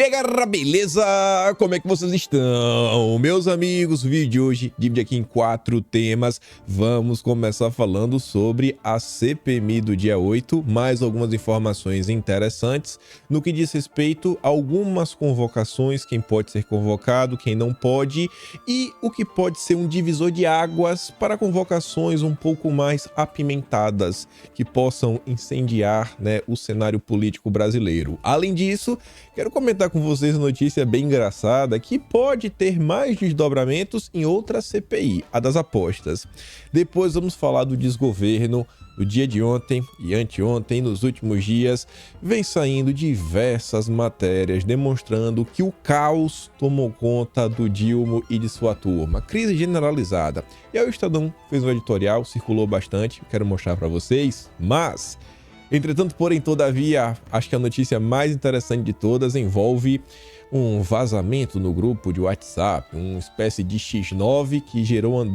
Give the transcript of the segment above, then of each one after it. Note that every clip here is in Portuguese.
aí, galera, beleza? Como é que vocês estão? Meus amigos, o vídeo de hoje divide aqui em 4 temas. Vamos começar falando sobre a CPMI do dia 8, mais algumas informações interessantes no que diz respeito a algumas convocações, quem pode ser convocado, quem não pode, e o que pode ser um divisor de águas para convocações um pouco mais apimentadas, que possam incendiar, né, o cenário político brasileiro. Além disso, quero comentar com vocês uma notícia bem engraçada que pode ter mais desdobramentos em outra CPI, a das apostas. Depois vamos falar do desgoverno. No dia de ontem e anteontem, nos últimos dias, vem saindo diversas matérias demonstrando que o caos tomou conta do Dilma e de sua turma. Crise generalizada. E aí o Estadão fez um editorial, circulou bastante, quero mostrar para vocês, mas... Entretanto, porém, todavia, acho que a notícia mais interessante de todas envolve um vazamento no grupo de WhatsApp, uma espécie de X9 que gerou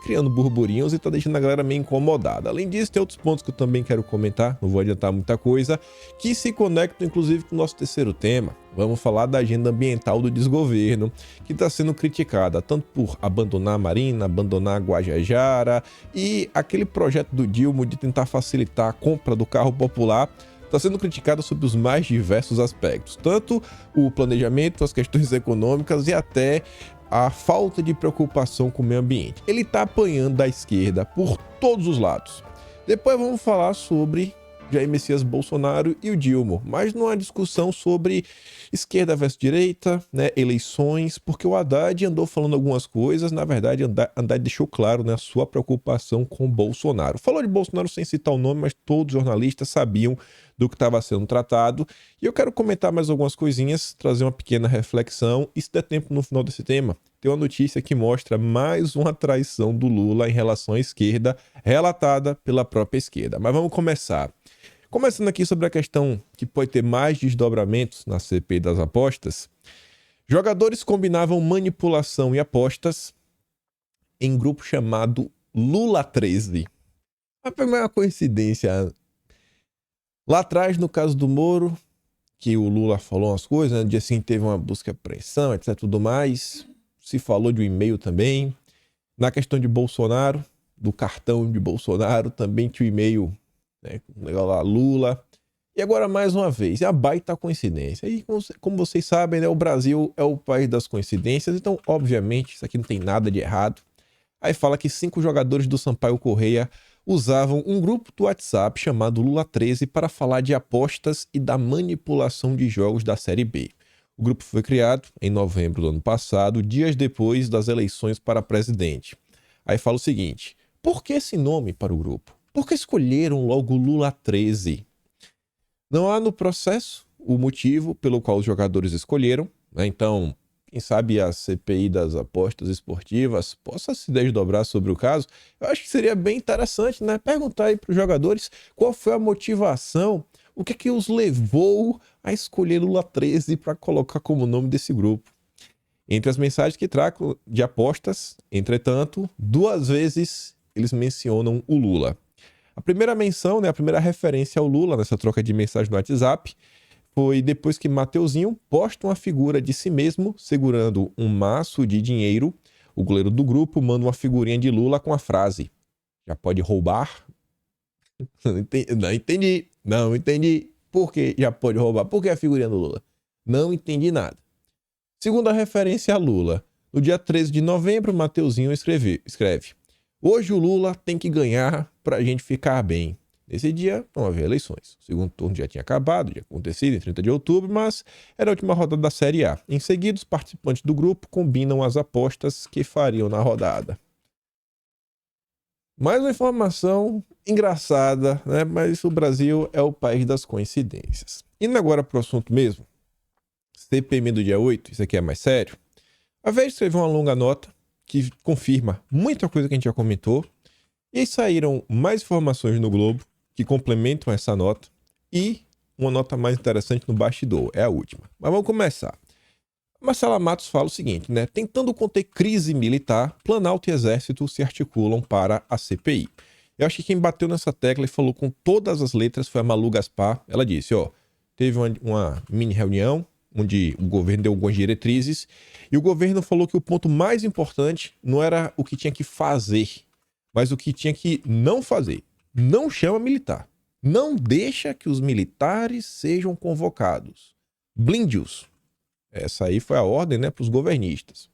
criando burburinhos e tá deixando a galera meio incomodada. Além disso, tem outros pontos que eu também quero comentar, não vou adiantar muita coisa, que se conectam inclusive com o nosso terceiro tema. Vamos falar da agenda ambiental do desgoverno, que está sendo criticada tanto por abandonar a Marina, abandonar a Guajajara e aquele projeto do Dilma de tentar facilitar a compra do carro popular. Está sendo criticado sob os mais diversos aspectos, tanto o planejamento, as questões econômicas e até a falta de preocupação com o meio ambiente. Ele está apanhando da esquerda por todos os lados. Depois vamos falar sobre Jair Messias Bolsonaro e o Dilma, mas não há discussão sobre esquerda versus direita, né, eleições, porque o Haddad andou falando algumas coisas, na verdade Haddad deixou claro, né, a sua preocupação com Bolsonaro. Falou de Bolsonaro sem citar o nome, mas todos os jornalistas sabiam do que estava sendo tratado, e eu quero comentar mais algumas coisinhas, trazer uma pequena reflexão, e se der tempo no final desse tema, tem uma notícia que mostra mais uma traição do Lula em relação à esquerda, relatada pela própria esquerda. Mas vamos começar. Começando aqui sobre a questão que pode ter mais desdobramentos na CPI das apostas, jogadores combinavam manipulação e apostas em grupo chamado Lula 13. Foi uma coincidência. Lá atrás, no caso do Moro, que o Lula falou umas coisas, né? No dia seguinte teve uma busca e apreensão, etc, tudo mais. Se falou de um e-mail também. Na questão de Bolsonaro, do cartão de Bolsonaro, também tinha o e-mail, né, lá, Lula. E agora, mais uma vez, é a baita coincidência. E como vocês sabem, né, o Brasil é o país das coincidências, então, obviamente, isso aqui não tem nada de errado. Aí fala que 5 jogadores do Sampaio Corrêa usavam um grupo do WhatsApp chamado Lula 13 para falar de apostas e da manipulação de jogos da Série B. O grupo foi criado em novembro do ano passado, dias depois das eleições para presidente. Aí fala o seguinte: por que esse nome para o grupo? Por que escolheram logo Lula 13? Não há no processo o motivo pelo qual os jogadores escolheram, né? Então, quem sabe a CPI das apostas esportivas possa se desdobrar sobre o caso. Eu acho que seria bem interessante, né? Perguntar aí para os jogadores qual foi a motivação, o que é que os levou a escolher Lula 13 para colocar como nome desse grupo. Entre as mensagens que tratam de apostas, entretanto, 2 vezes eles mencionam o Lula. A primeira menção, né, a primeira referência ao Lula nessa troca de mensagem no WhatsApp foi depois que Mateuzinho posta uma figura de si mesmo segurando um maço de dinheiro. O goleiro do grupo manda uma figurinha de Lula com a frase: já pode roubar? Não entendi. Por que já pode roubar? Por que a figurinha do Lula? Não entendi nada. Segunda referência a Lula. No dia 13 de novembro, Mateuzinho escreve: hoje o Lula tem que ganhar para a gente ficar bem. Nesse dia, não havia eleições. O segundo turno já tinha acabado, já acontecido em 30 de outubro, mas era a última rodada da Série A. Em seguida, os participantes do grupo combinam as apostas que fariam na rodada. Mais uma informação engraçada, né? Mas o Brasil é o país das coincidências. Indo agora para o assunto mesmo, CPMI do dia 8, isso aqui é mais sério. A Veja escreveu uma longa nota que confirma muita coisa que a gente já comentou, e aí saíram mais informações no Globo que complementam essa nota, e uma nota mais interessante no bastidor, é a última. Mas vamos começar. Marcela Matos fala o seguinte, né? Tentando conter crise militar, Planalto e Exército se articulam para a CPI. Eu acho que quem bateu nessa tecla e falou com todas as letras foi a Malu Gaspar. Ela disse, teve uma mini reunião onde o governo deu algumas diretrizes, e o governo falou que o ponto mais importante não era o que tinha que fazer, mas o que tinha que não fazer. Não chama militar. Não deixa que os militares sejam convocados. Blinde-os. Essa aí foi a ordem, né, para os governistas.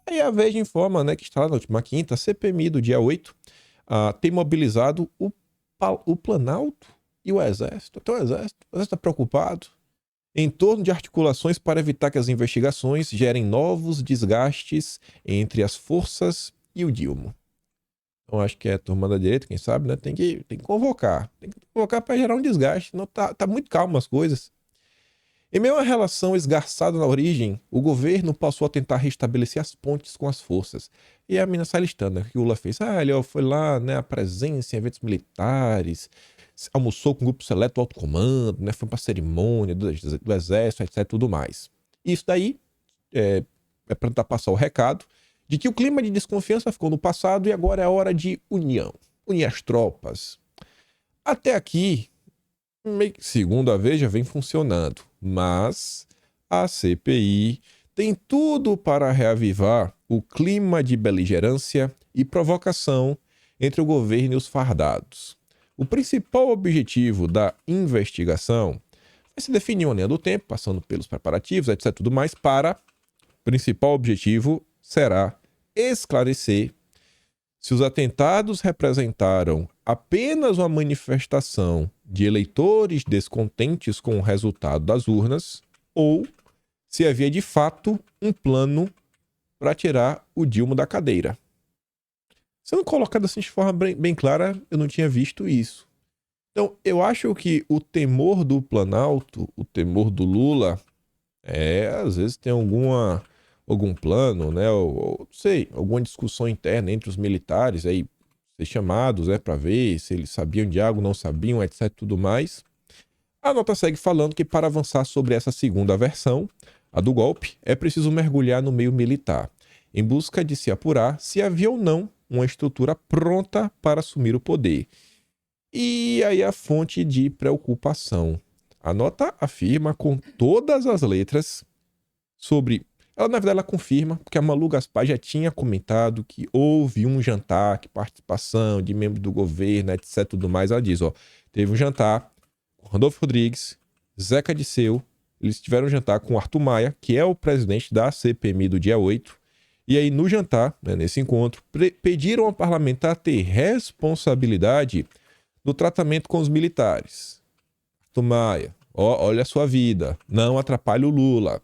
Aí a Veja informa, né, que está lá na última quinta, a CPMI do dia 8 tem mobilizado o Planalto e o Exército. Até o Exército está preocupado em torno de articulações para evitar que as investigações gerem novos desgastes entre as forças e o Dilma. Então acho que é a turma da direita, quem sabe, né, tem que convocar. Tem que convocar para gerar um desgaste. Não tá muito calmo as coisas. Em meio a uma relação esgarçada na origem, o governo passou a tentar restabelecer as pontes com as forças. E a mina sai listando, né, que o Lula fez. Ele foi lá, né, a presença em eventos militares, almoçou com o grupo seleto do alto comando, né, foi para a cerimônia do exército, etc, tudo mais. Isso daí é para tentar passar o recado de que o clima de desconfiança ficou no passado e agora é a hora de união. Unir as tropas. Até aqui, segundo a Veja, vem funcionando. Mas a CPI tem tudo para reavivar o clima de beligerância e provocação entre o governo e os fardados. O principal objetivo da investigação vai se definir uma linha do tempo, passando pelos preparativos, etc. Tudo mais, para o principal objetivo será esclarecer se os atentados representaram apenas uma manifestação de eleitores descontentes com o resultado das urnas ou se havia de fato um plano para tirar o Dilma da cadeira. Sendo colocado assim de forma bem clara, eu não tinha visto isso. Então, eu acho que o temor do Planalto, o temor do Lula, às vezes tem algum plano, né, ou não sei, alguma discussão interna entre os militares, aí, ser chamados, para ver se eles sabiam de algo, não sabiam, etc, tudo mais. A nota segue falando que para avançar sobre essa segunda versão, a do golpe, é preciso mergulhar no meio militar, em busca de se apurar se havia ou não uma estrutura pronta para assumir o poder. E aí a fonte de preocupação. A nota afirma com todas as letras sobre... Ela, na verdade, ela confirma, porque a Malu Gaspar já tinha comentado que houve um jantar, que participação de membros do governo, etc, tudo mais. Ela diz, teve um jantar com Randolfo Rodrigues, Zeca Disseu, eles tiveram um jantar com Arthur Maia, que é o presidente da CPMI do dia 8, e aí no jantar, né, nesse encontro, pediram ao parlamentar ter responsabilidade do tratamento com os militares. Arthur Maia, olha a sua vida, não atrapalhe o Lula.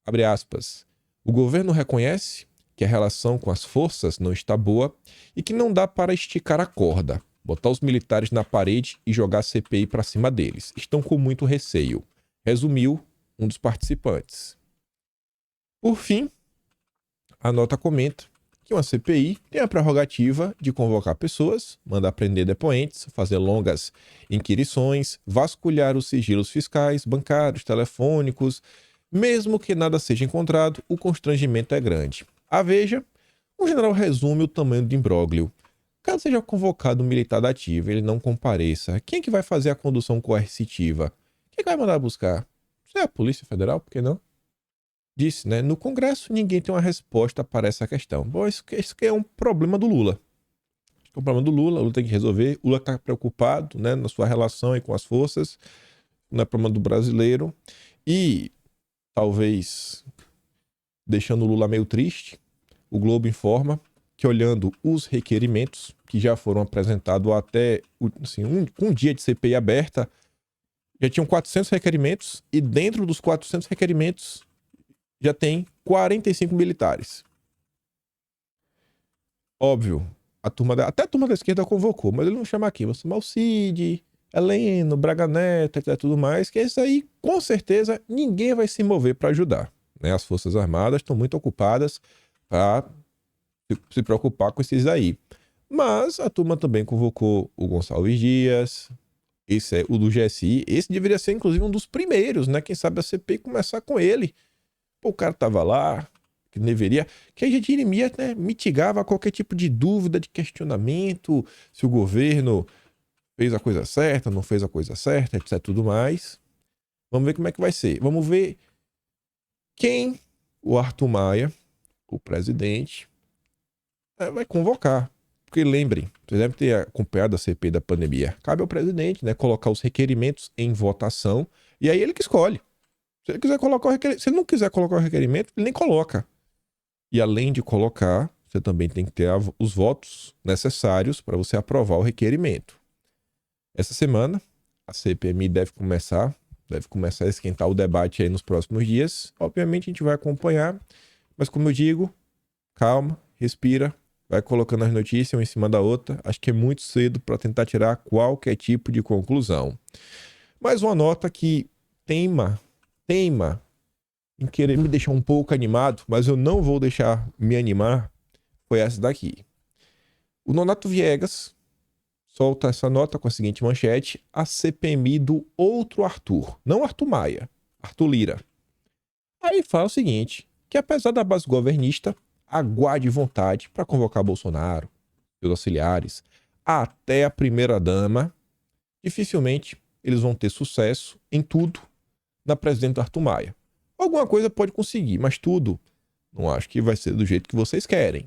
Abre aspas. O governo reconhece que a relação com as forças não está boa e que não dá para esticar a corda, botar os militares na parede e jogar a CPI para cima deles. Estão com muito receio. Resumiu um dos participantes. Por fim, a nota comenta que uma CPI tem a prerrogativa de convocar pessoas, mandar prender depoentes, fazer longas inquirições, vasculhar os sigilos fiscais, bancários, telefônicos. Mesmo que nada seja encontrado, o constrangimento é grande. A Veja, o general resume o tamanho do imbróglio. Caso seja convocado um militar da ativa e ele não compareça, quem é que vai fazer a condução coercitiva? Quem é que vai mandar buscar? Isso é a Polícia Federal, por que não? Disse, né? No Congresso, ninguém tem uma resposta para essa questão. Bom, isso que é um problema do Lula. É um problema do Lula, o Lula tem que resolver. O Lula está preocupado, né, na sua relação aí com as forças. Não é problema do brasileiro. E... talvez deixando o Lula meio triste, o Globo informa que, olhando os requerimentos que já foram apresentados até assim, um dia de CPI aberta, já tinham 400 requerimentos e dentro dos 400 requerimentos já tem 45 militares. Óbvio, até a turma da esquerda convocou, mas ele não chama aqui, vai chamar o Cid, Heleno, Braga Neto, etc, tudo mais, que isso aí, com certeza, ninguém vai se mover para ajudar, né? As Forças Armadas estão muito ocupadas para se preocupar com esses aí. Mas a turma também convocou o Gonçalves Dias, esse é o do GSI, esse deveria ser, inclusive, um dos primeiros, né? Quem sabe a CPI começar com ele. Pô, o cara tava lá, que deveria... que a gente iria, né, mitigava qualquer tipo de dúvida, de questionamento, se o governo... fez a coisa certa, não fez a coisa certa, etc, tudo mais. Vamos ver como é que vai ser. Vamos ver quem o Arthur Maia, o presidente, vai convocar. Porque lembrem, vocês devem ter acompanhado a CPI da pandemia. Cabe ao presidente, né, colocar os requerimentos em votação e aí ele que escolhe. Se ele quiser colocar o requerimento, se ele não quiser colocar o requerimento, ele nem coloca. E além de colocar, você também tem que ter os votos necessários para você aprovar o requerimento. Essa semana, a CPMI deve começar a esquentar o debate aí nos próximos dias. Obviamente a gente vai acompanhar, mas como eu digo, calma, respira, vai colocando as notícias uma em cima da outra. Acho que é muito cedo para tentar tirar qualquer tipo de conclusão. Mais uma nota que teima em querer me deixar um pouco animado, mas eu não vou deixar me animar, foi essa daqui. O Nonato Viegas solta essa nota com a seguinte manchete: a CPMI do outro Arthur, não Arthur Maia, Arthur Lira. Aí fala o seguinte, que apesar da base governista, aguarde vontade para convocar Bolsonaro, seus auxiliares, até a primeira-dama, dificilmente eles vão ter sucesso em tudo na presidente Arthur Maia. Alguma coisa pode conseguir, mas tudo não acho que vai ser do jeito que vocês querem.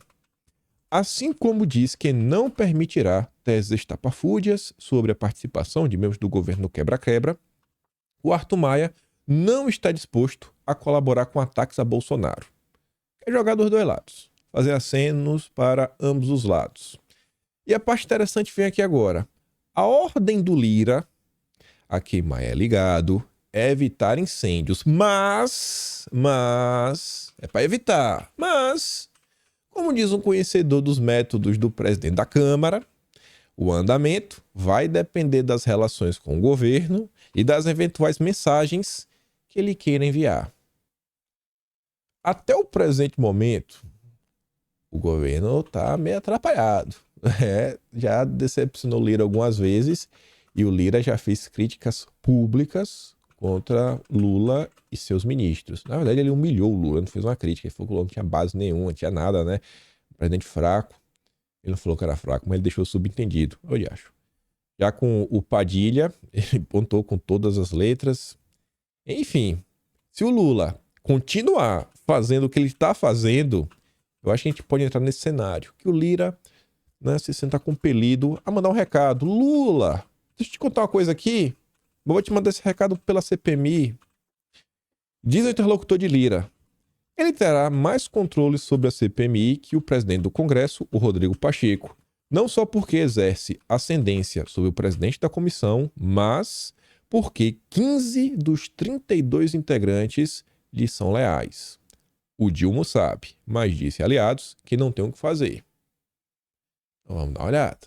Assim como diz que não permitirá teses estapafúrdias sobre a participação de membros do governo no quebra-quebra, o Arthur Maia não está disposto a colaborar com ataques a Bolsonaro. Quer jogar dos dois lados, fazer acenos para ambos os lados. E a parte interessante vem aqui agora. A ordem do Lira, a quem Maia é ligado, é evitar incêndios, mas é para evitar, mas como diz um conhecedor dos métodos do presidente da Câmara, o andamento vai depender das relações com o governo e das eventuais mensagens que ele queira enviar. Até o presente momento, o governo está meio atrapalhado. Já decepcionou o Lira algumas vezes e o Lira já fez críticas públicas contra Lula e seus ministros. Na verdade, ele humilhou o Lula, não fez uma crítica. Ele falou que o Lula não tinha base nenhuma, não tinha nada, né? O presidente fraco. Ele não falou que era fraco, mas ele deixou subentendido. Eu acho. Já com o Padilha, ele pontou com todas as letras. Enfim, se o Lula continuar fazendo o que ele está fazendo, eu acho que a gente pode entrar nesse cenário. Que o Lira, né, se senta compelido a mandar um recado. Lula, deixa eu te contar uma coisa aqui. Vou te mandar esse recado pela CPMI. Diz o interlocutor de Lira. Ele terá mais controle sobre a CPMI que o presidente do Congresso, o Rodrigo Pacheco. Não só porque exerce ascendência sobre o presidente da comissão, mas porque 15 dos 32 integrantes lhe são leais. O Dilma sabe, mas disse a aliados que não tem o que fazer. Então vamos dar uma olhada.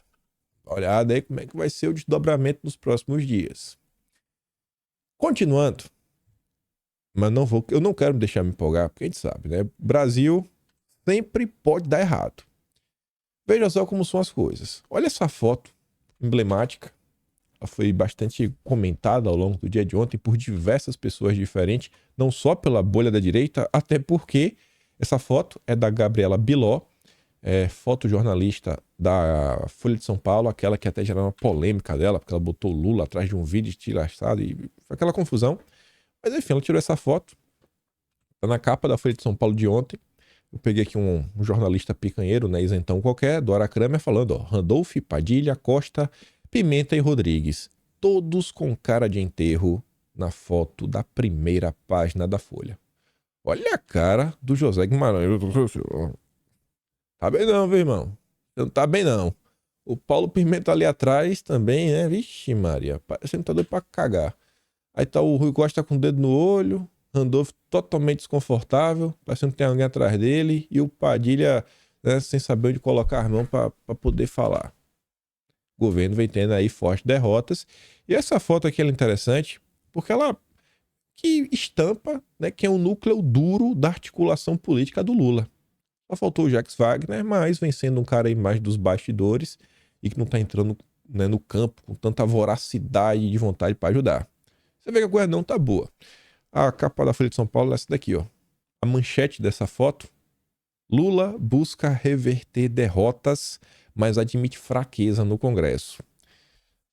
Dá uma olhada aí como é que vai ser o desdobramento nos próximos dias. Continuando, mas eu não quero me deixar me empolgar, porque a gente sabe, né? Brasil sempre pode dar errado. Veja só como são as coisas. Olha essa foto emblemática. Ela foi bastante comentada ao longo do dia de ontem por diversas pessoas diferentes, não só pela bolha da direita, até porque essa foto é da Gabriela Biló, fotojornalista da Folha de São Paulo, aquela que até gerou uma polêmica dela, porque ela botou o Lula atrás de um vídeo estilhaçado e foi aquela confusão. Mas enfim, ela tirou essa foto, tá na capa da Folha de São Paulo de ontem. Eu peguei aqui um jornalista picanheiro, né, isentão qualquer, Dora Kramer, falando, Randolph, Padilha, Costa, Pimenta e Rodrigues, todos com cara de enterro na foto da primeira página da Folha. Olha a cara do José Guimarães. Tá bem não, viu, irmão? Não tá bem não. O Paulo Pimenta ali atrás também, né? Vixe Maria, parecendo que tá doido pra cagar. Aí tá o Rui Costa com o dedo no olho, Randolph totalmente desconfortável, parecendo que tem alguém atrás dele, e o Padilha, né, sem saber onde colocar as mãos pra poder falar. O governo vem tendo aí fortes derrotas. E essa foto aqui é interessante, porque ela que estampa, né, que é o núcleo duro da articulação política do Lula. Só faltou o Jacques Wagner, mas vem sendo um cara aí mais dos bastidores e que não tá entrando, né, no campo com tanta voracidade e de vontade para ajudar. Você vê que a coisa não tá boa. A capa da Folha de São Paulo é essa daqui, ó. A manchete dessa foto: Lula busca reverter derrotas, mas admite fraqueza no Congresso.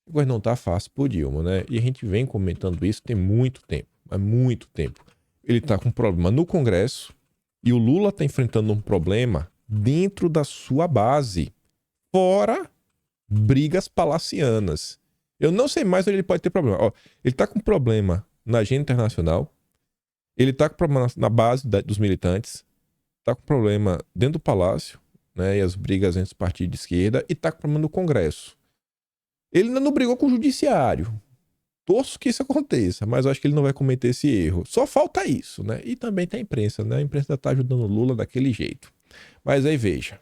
A coisa não tá fácil por Dilma, né? E a gente vem comentando isso tem muito tempo, há muito tempo. ele está com um problema no Congresso e o Lula está enfrentando um problema dentro da sua base, fora brigas palacianas. Eu não sei mais onde ele pode ter problema. Ó, ele está com problema na agenda internacional, ele está com problema na base dos militantes, está com problema dentro do palácio, né, e as brigas entre os partidos de esquerda, e está com problema no Congresso. Ele ainda não brigou com o judiciário. Torço que isso aconteça, mas eu acho que ele não vai cometer esse erro. Só falta isso, né? E também tem a imprensa, né? A imprensa está ajudando o Lula daquele jeito. Mas aí veja.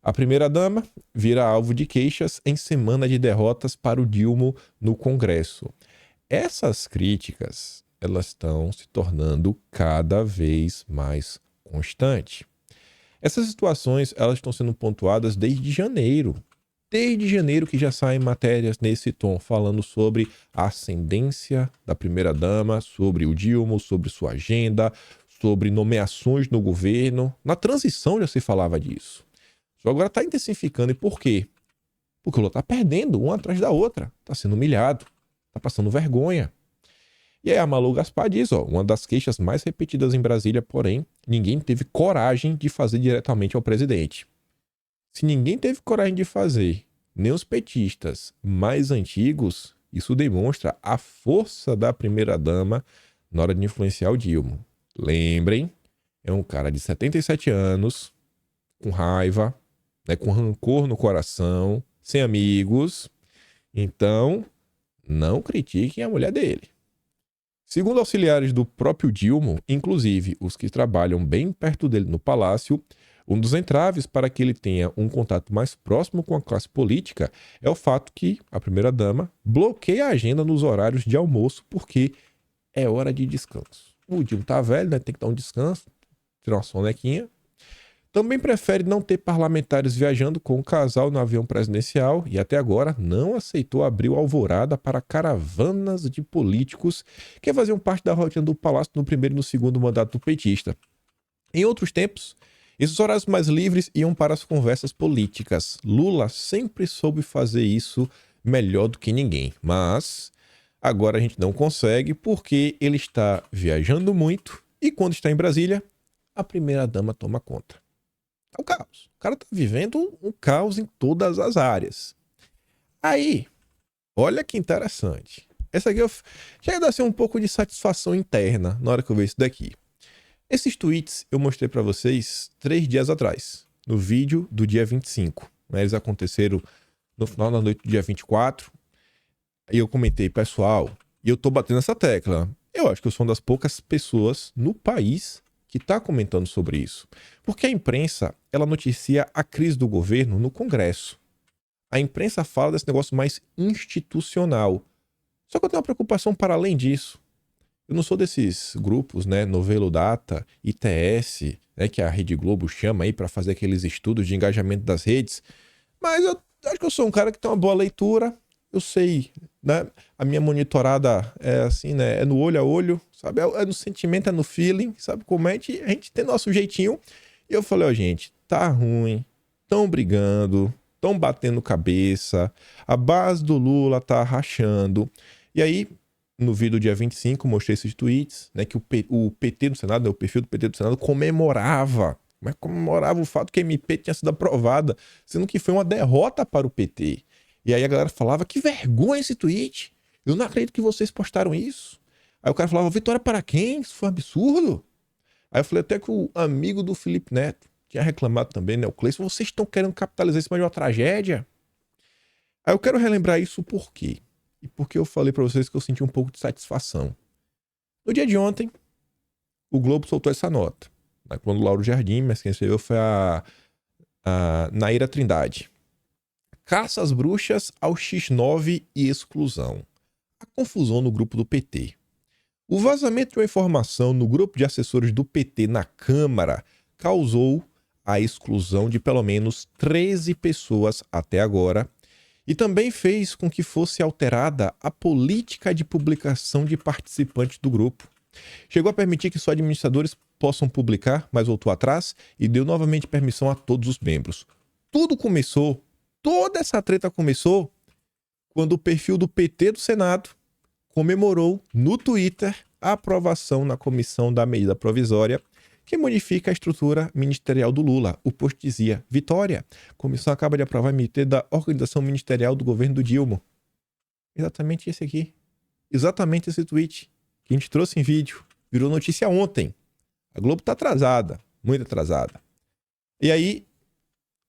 A primeira-dama vira alvo de queixas em semana de derrotas para o Dilma no Congresso. Essas críticas, elas estão se tornando cada vez mais constantes. Essas situações, elas estão sendo pontuadas desde janeiro. Desde janeiro que já saem matérias nesse tom, falando sobre a ascendência da primeira-dama, sobre o Dilma, sobre sua agenda, sobre nomeações no governo. Na transição já se falava disso. Só agora está intensificando. E por quê? Porque o Lula está perdendo uma atrás da outra. Está sendo humilhado. Está passando vergonha. E aí a Malu Gaspar diz, ó, uma das queixas mais repetidas em Brasília, porém, ninguém teve coragem de fazer diretamente ao presidente. Se ninguém teve coragem de fazer, nem os petistas mais antigos, isso demonstra a força da primeira-dama na hora de influenciar o Dilma. Lembrem, é um cara de 77 anos, com raiva, né, com rancor no coração, sem amigos. Então, não critiquem a mulher dele. Segundo auxiliares do próprio Dilma, inclusive os que trabalham bem perto dele no palácio, um dos entraves para que ele tenha um contato mais próximo com a classe política é o fato que a primeira-dama bloqueia a agenda nos horários de almoço porque é hora de descanso. O Dilma tá velho, né? Tem que dar um descanso, tirar uma sonequinha. Também prefere não ter parlamentares viajando com o casal no avião presidencial e até agora não aceitou abrir o alvorada para caravanas de políticos que faziam parte da rotina do palácio no primeiro e no segundo mandato do petista. Em outros tempos, esses horários mais livres iam para as conversas políticas. Lula sempre soube fazer isso melhor do que ninguém, mas agora a gente não consegue porque ele está viajando muito e quando está em Brasília, a primeira-dama toma conta. É um caos. O cara tá vivendo um caos em todas as áreas. Aí, olha que interessante. Essa aqui chega a ser um pouco de satisfação interna na hora que eu ver isso daqui. Esses tweets eu mostrei para vocês 3 dias atrás, no vídeo do dia 25. Eles aconteceram no final da noite do dia 24. E eu comentei, pessoal, e eu tô batendo essa tecla. Eu acho que eu sou uma das poucas pessoas no país que está comentando sobre isso. Porque a imprensa, ela noticia a crise do governo no Congresso. A imprensa fala desse negócio mais institucional. Só que eu tenho uma preocupação para além disso. Eu não sou desses grupos, né, Novelo Data, ITS, né, que a Rede Globo chama aí para fazer aqueles estudos de engajamento das redes. Mas eu acho que eu sou um cara que tem uma boa leitura. Eu sei, né? A minha monitorada é assim, né? É no olho a olho, sabe? É no sentimento, é no feeling, sabe? Como é que a gente tem nosso jeitinho. E eu falei, ó, gente, tá ruim, tão brigando, tão batendo cabeça, a base do Lula tá rachando. E aí, no vídeo do dia 25, mostrei esses tweets, né? Que o PT do Senado, né, o perfil do PT do Senado comemorava o fato que a MP tinha sido aprovada, sendo que foi uma derrota para o PT. E aí a galera falava, que vergonha esse tweet. Eu não acredito que vocês postaram isso. Aí o cara falava, vitória para quem? Isso foi um absurdo. Aí eu falei até que o amigo do Felipe Neto tinha reclamado também, né? O Cleison, vocês estão querendo capitalizar em cima de uma tragédia? Aí eu quero relembrar isso por quê? E porque eu falei para vocês que eu senti um pouco de satisfação. No dia de ontem, o Globo soltou essa nota. Quando o Lauro Jardim, mas quem escreveu foi a Naira Trindade. Caça às bruxas ao X9 e exclusão. A confusão no grupo do PT. O vazamento de uma informação no grupo de assessores do PT na Câmara causou a exclusão de pelo menos 13 pessoas até agora e também fez com que fosse alterada a política de publicação de participantes do grupo. Chegou a permitir que só administradores possam publicar, mas voltou atrás e deu novamente permissão a todos os membros. Toda essa treta começou quando o perfil do PT do Senado comemorou no Twitter a aprovação na comissão da medida provisória que modifica a estrutura ministerial do Lula. O post dizia: Vitória, a comissão acaba de aprovar a MP da organização ministerial do governo do Dilma. Exatamente esse aqui. Exatamente esse tweet que a gente trouxe em vídeo. Virou notícia ontem. A Globo tá atrasada, muito atrasada. E aí,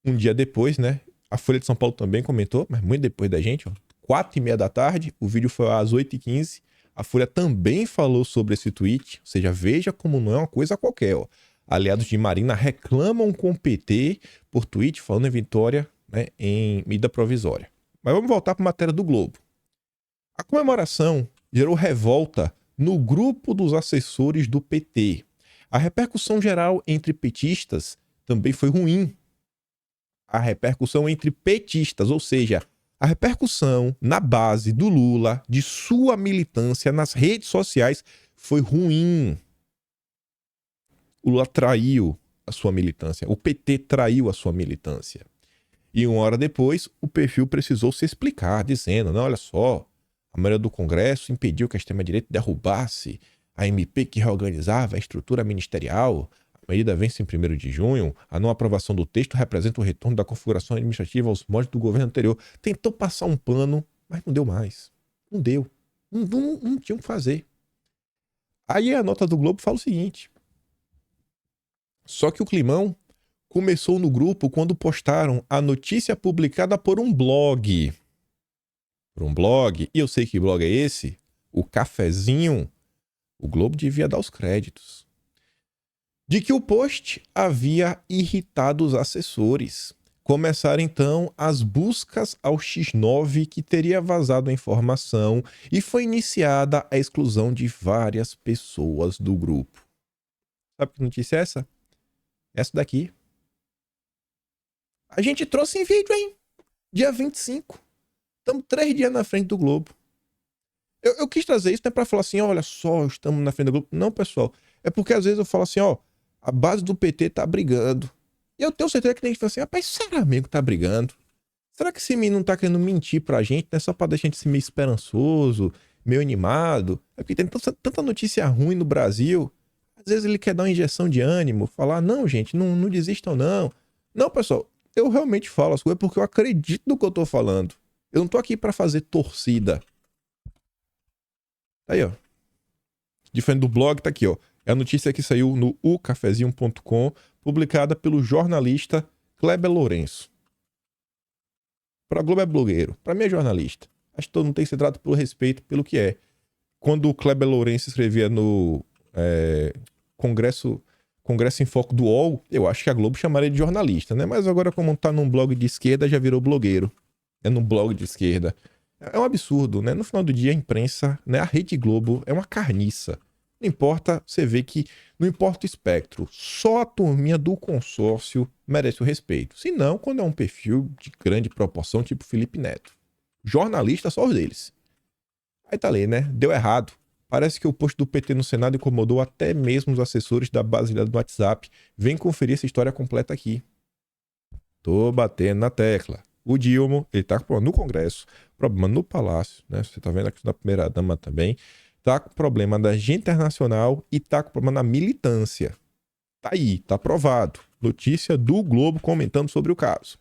um dia depois, né? A Folha de São Paulo também comentou, mas muito depois da gente, ó, 4h30 da tarde, o vídeo foi às 8h15. A Folha também falou sobre esse tweet, ou seja, veja como não é uma coisa qualquer, ó. Aliados de Marina reclamam com o PT por tweet falando em Vitória, né, em medida provisória. Mas vamos voltar para a matéria do Globo. A comemoração gerou revolta no grupo dos assessores do PT. A repercussão geral entre petistas também foi ruim. A repercussão entre petistas, ou seja, a repercussão na base do Lula, de sua militância nas redes sociais, foi ruim. O Lula traiu a sua militância. O PT traiu a sua militância. E uma hora depois, o perfil precisou se explicar, dizendo: não, olha só, a maioria do Congresso impediu que a extrema-direita derrubasse a MP que reorganizava a estrutura ministerial. A medida vence em 1º de junho. A não aprovação do texto representa o retorno da configuração administrativa aos moldes do governo anterior. Tentou passar um pano, mas não deu mais. Não deu. Não tinha o que fazer. Aí a nota do Globo fala o seguinte: só que o climão começou no grupo quando postaram a notícia publicada por um blog. E eu sei que blog é esse, o Cafezinho. O Globo devia dar os créditos. De que o post havia irritado os assessores. Começaram então as buscas ao X9 que teria vazado a informação e foi iniciada a exclusão de várias pessoas do grupo. Sabe que notícia é essa? Essa daqui. A gente trouxe em vídeo, hein? Dia 25. Estamos 3 dias na frente do Globo. Eu quis trazer isso, não é pra falar assim, olha só, estamos na frente do Globo. Não, pessoal. É porque às vezes eu falo assim, ó, a base do PT tá brigando. E eu tenho certeza que tem gente que fala assim, rapaz, será mesmo que tá brigando? Será que esse menino não tá querendo mentir pra gente, né? Só pra deixar a gente ser meio esperançoso, meio animado? É porque tem tanta notícia ruim no Brasil. Às vezes ele quer dar uma injeção de ânimo, falar, não, gente, não desistam não. Não, pessoal, eu realmente falo as coisas porque eu acredito no que eu tô falando. Eu não tô aqui pra fazer torcida. Aí, ó. Diferente do blog, tá aqui, ó. É a notícia que saiu no ucafezinho.com, publicada pelo jornalista Kleber Lourenço. Pra Globo é blogueiro, pra mim é jornalista. Acho que todo mundo tem que ser tratado pelo respeito, pelo que é. Quando o Kleber Lourenço escrevia no Congresso em Foco do UOL, eu acho que a Globo chamaria de jornalista, né? Mas agora, como tá num blog de esquerda, já virou blogueiro. É num blog de esquerda. É um absurdo, né? No final do dia, a imprensa, né? A Rede Globo é uma carniça. Não importa, você vê que não importa o espectro, só a turminha do consórcio merece o respeito. Se não, quando é um perfil de grande proporção, tipo Felipe Neto. Jornalista, só os deles. Aí tá ali, né? Deu errado. Parece que o post do PT no Senado incomodou até mesmo os assessores da base do WhatsApp. Vem conferir essa história completa aqui. Tô batendo na tecla. O Dilma, ele tá com problema no Congresso, problema no Palácio, né? Você tá vendo aqui da primeira-dama também. Tá com problema da agenda internacional e tá com problema na militância. Tá aí, tá aprovado. Notícia do Globo comentando sobre o caso.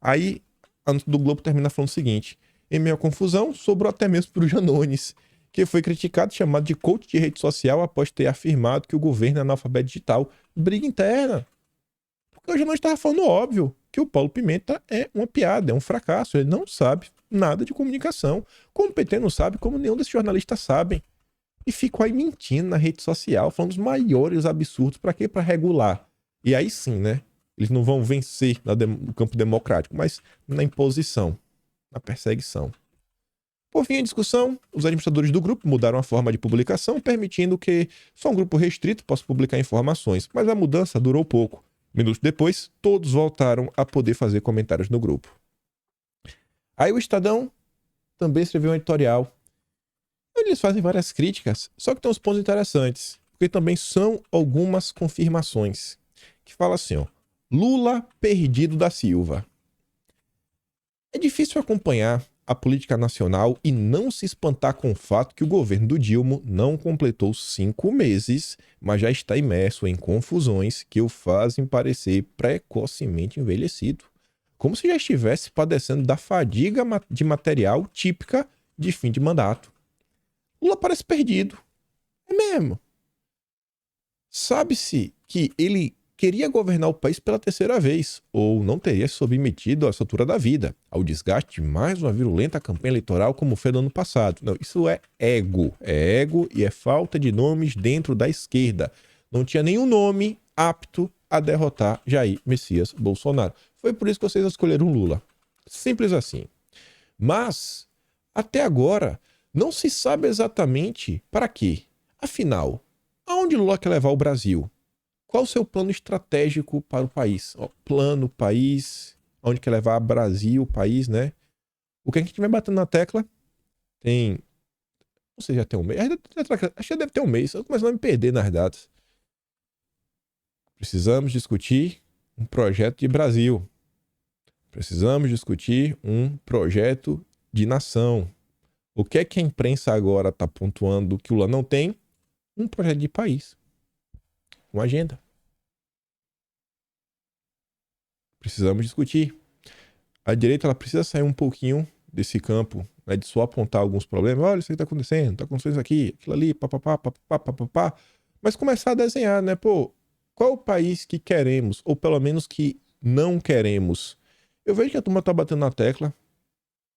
Aí, a notícia do Globo termina falando o seguinte: em meio à confusão, sobrou até mesmo pro Janones, que foi criticado e chamado de coach de rede social após ter afirmado que o governo é analfabeto digital. Briga interna. Porque o Janones estava falando óbvio, que o Paulo Pimenta é uma piada, é um fracasso. Ele não sabe nada de comunicação. Como o PT não sabe, como nenhum desses jornalistas sabem. E ficou aí mentindo na rede social, falando os maiores absurdos. Pra quê? Pra regular. E aí sim, né? Eles não vão vencer no campo democrático, mas na imposição, na perseguição. Por fim, em discussão, os administradores do grupo mudaram a forma de publicação, permitindo que só um grupo restrito possa publicar informações. Mas a mudança durou pouco. Minutos depois, todos voltaram a poder fazer comentários no grupo. Aí o Estadão também escreveu um editorial. Eles fazem várias críticas, só que tem uns pontos interessantes, porque também são algumas confirmações. Que fala assim, ó: Lula perdido da Silva. É difícil acompanhar a política nacional e não se espantar com o fato que o governo do Dilma não completou 5 meses, mas já está imerso em confusões que o fazem parecer precocemente envelhecido, como se já estivesse padecendo da fadiga de material típica de fim de mandato. Lula parece perdido. É mesmo. Sabe-se que ele queria governar o país pela terceira vez, ou não teria se submetido à altura da vida, ao desgaste de mais uma virulenta campanha eleitoral como foi no ano passado. Não, isso é ego. É ego e é falta de nomes dentro da esquerda. Não tinha nenhum nome apto a derrotar Jair Messias Bolsonaro. Foi por isso que vocês escolheram Lula. Simples assim. Mas, até agora, não se sabe exatamente para quê. Afinal, aonde Lula quer levar o Brasil? Qual o seu plano estratégico para o país? Plano, país, onde quer levar o Brasil, o país, né? O que a gente vai batendo na tecla tem... Não sei, já tem um mês. Acho que já deve ter um mês. Eu começo a me perder nas datas. Precisamos discutir um projeto de Brasil. Precisamos discutir um projeto de nação. O que é que a imprensa agora está pontuando que o Lula não tem? Um projeto de país. Uma agenda. Precisamos discutir. A direita ela precisa sair um pouquinho desse campo, né, de só apontar alguns problemas. Olha, isso aí está acontecendo isso aqui, aquilo ali, papapá, papapá, papapá. Mas começar a desenhar, né? Pô, qual o país que queremos, ou pelo menos que não queremos? Eu vejo que a turma está batendo na tecla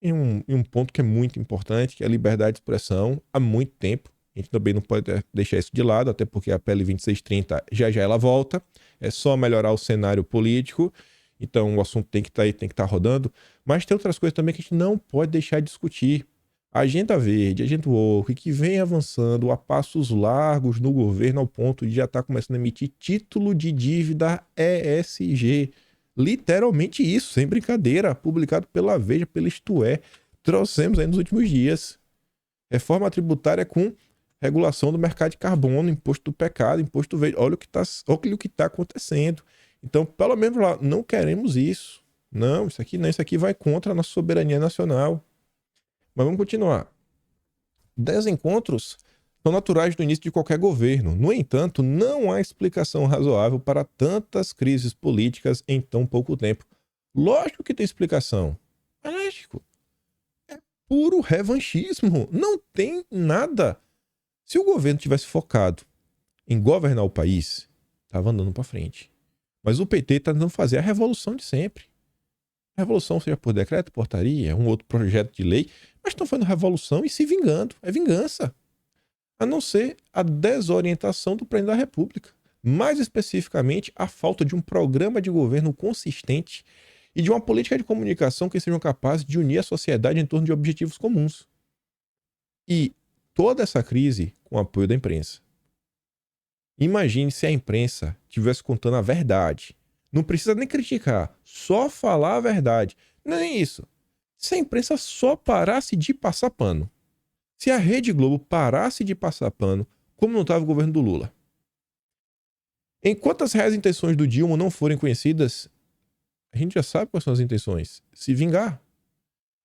em um ponto que é muito importante, que é a liberdade de expressão, há muito tempo. A gente também não pode deixar isso de lado, até porque a PL 2630 já ela volta. É só melhorar o cenário político. Então o assunto tem que estar aí, tem que estar rodando. Mas tem outras coisas também que a gente não pode deixar de discutir. A agenda verde, a agenda woke, que vem avançando a passos largos no governo ao ponto de já estar começando a emitir título de dívida ESG. Literalmente isso, sem brincadeira, publicado pela Veja, pela Isto É. Trouxemos aí nos últimos dias. Reforma tributária com regulação do mercado de carbono, imposto do pecado, imposto verde. Olha o que está acontecendo. Então, pelo menos lá, não queremos isso. Não, isso aqui não, isso aqui vai contra a nossa soberania nacional. Mas vamos continuar. Desencontros são naturais do início de qualquer governo. No entanto, não há explicação razoável para tantas crises políticas em tão pouco tempo. Lógico que tem explicação. Lógico. É puro revanchismo. Não tem nada. Se o governo tivesse focado em governar o país, estava andando para frente. Mas o PT está tentando fazer a revolução de sempre. A revolução seja por decreto, portaria, um outro projeto de lei, mas estão fazendo revolução e se vingando. É vingança. A não ser a desorientação do presidente da República. Mais especificamente, a falta de um programa de governo consistente e de uma política de comunicação que sejam capazes de unir a sociedade em torno de objetivos comuns. E toda essa crise com o apoio da imprensa. Imagine se a imprensa estivesse contando a verdade. Não precisa nem criticar, só falar a verdade. Nem isso. Se a imprensa só parasse de passar pano. Se a Rede Globo parasse de passar pano, como não estava o governo do Lula. Enquanto as reais intenções do Dilma não forem conhecidas, a gente já sabe quais são as intenções. Se vingar.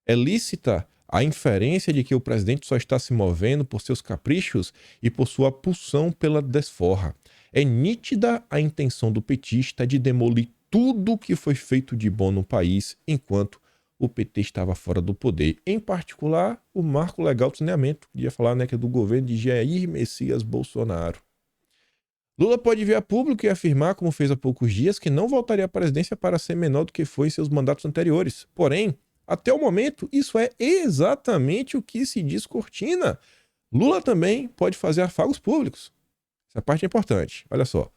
É lícita a inferência de que o presidente só está se movendo por seus caprichos e por sua pulsão pela desforra. É nítida a intenção do petista de demolir tudo que foi feito de bom no país enquanto o PT estava fora do poder. Em particular, o marco legal do saneamento. Podia falar, né, que é do governo de Jair Messias Bolsonaro. Lula pode vir a público e afirmar, como fez há poucos dias, que não voltaria à presidência para ser menor do que foi em seus mandatos anteriores. Porém, até o momento, isso é exatamente o que se diz cortina. Lula também pode fazer afagos públicos. Essa parte é importante. Olha só.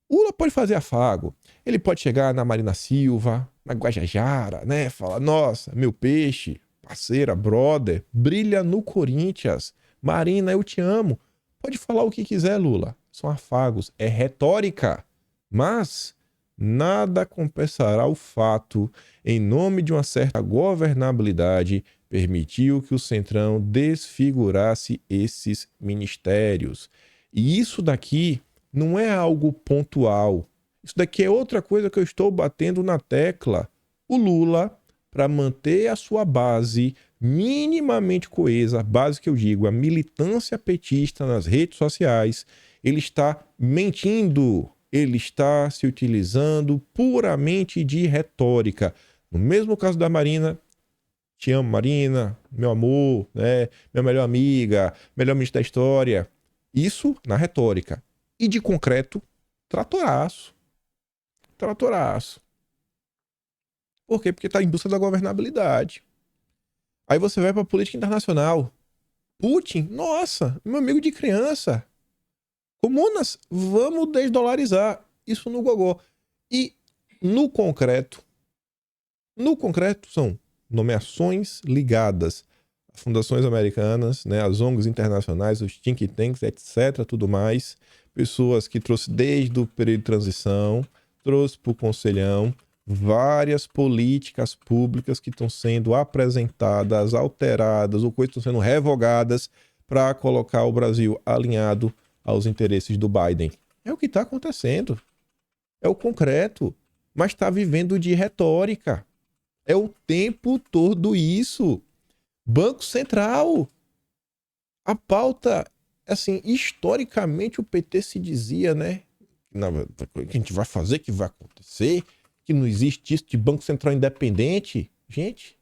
Lula pode fazer afago. Ele pode chegar na Marina Silva, na Guajajara, né? Falar, nossa, meu peixe, parceira, brother, brilha no Corinthians. Marina, eu te amo. Pode falar o que quiser, Lula. São afagos, é retórica. Mas nada compensará o fato, em nome de uma certa governabilidade, permitiu que o Centrão desfigurasse esses ministérios. E isso daqui não é algo pontual. Isso daqui é outra coisa que eu estou batendo na tecla. O Lula para manter a sua base minimamente coesa, a base que eu digo, a militância petista nas redes sociais, ele está mentindo, ele está se utilizando puramente de retórica. No mesmo caso da Marina, te amo, Marina, meu amor, né? Minha melhor amiga, melhor ministra da história. Isso na retórica. E de concreto, tratoraço. Tratoraço. Por quê? Porque está em busca da governabilidade. Aí você vai para a política internacional. Putin, nossa, meu amigo de criança. Comunas, vamos desdolarizar. Isso no gogó. E no concreto são nomeações ligadas a fundações americanas, né, as ONGs internacionais, os think tanks, etc, tudo mais. Pessoas que trouxe desde o período de transição, trouxe para o Conselhão, várias políticas públicas que estão sendo apresentadas, alteradas ou coisas que estão sendo revogadas para colocar o Brasil alinhado aos interesses do Biden. É o que está acontecendo. É o concreto. Mas está vivendo de retórica. É o tempo todo isso. Banco Central. A pauta, assim, historicamente o PT se dizia, né? Que a gente vai fazer, que vai acontecer, que não existe isso de Banco Central independente. Gente,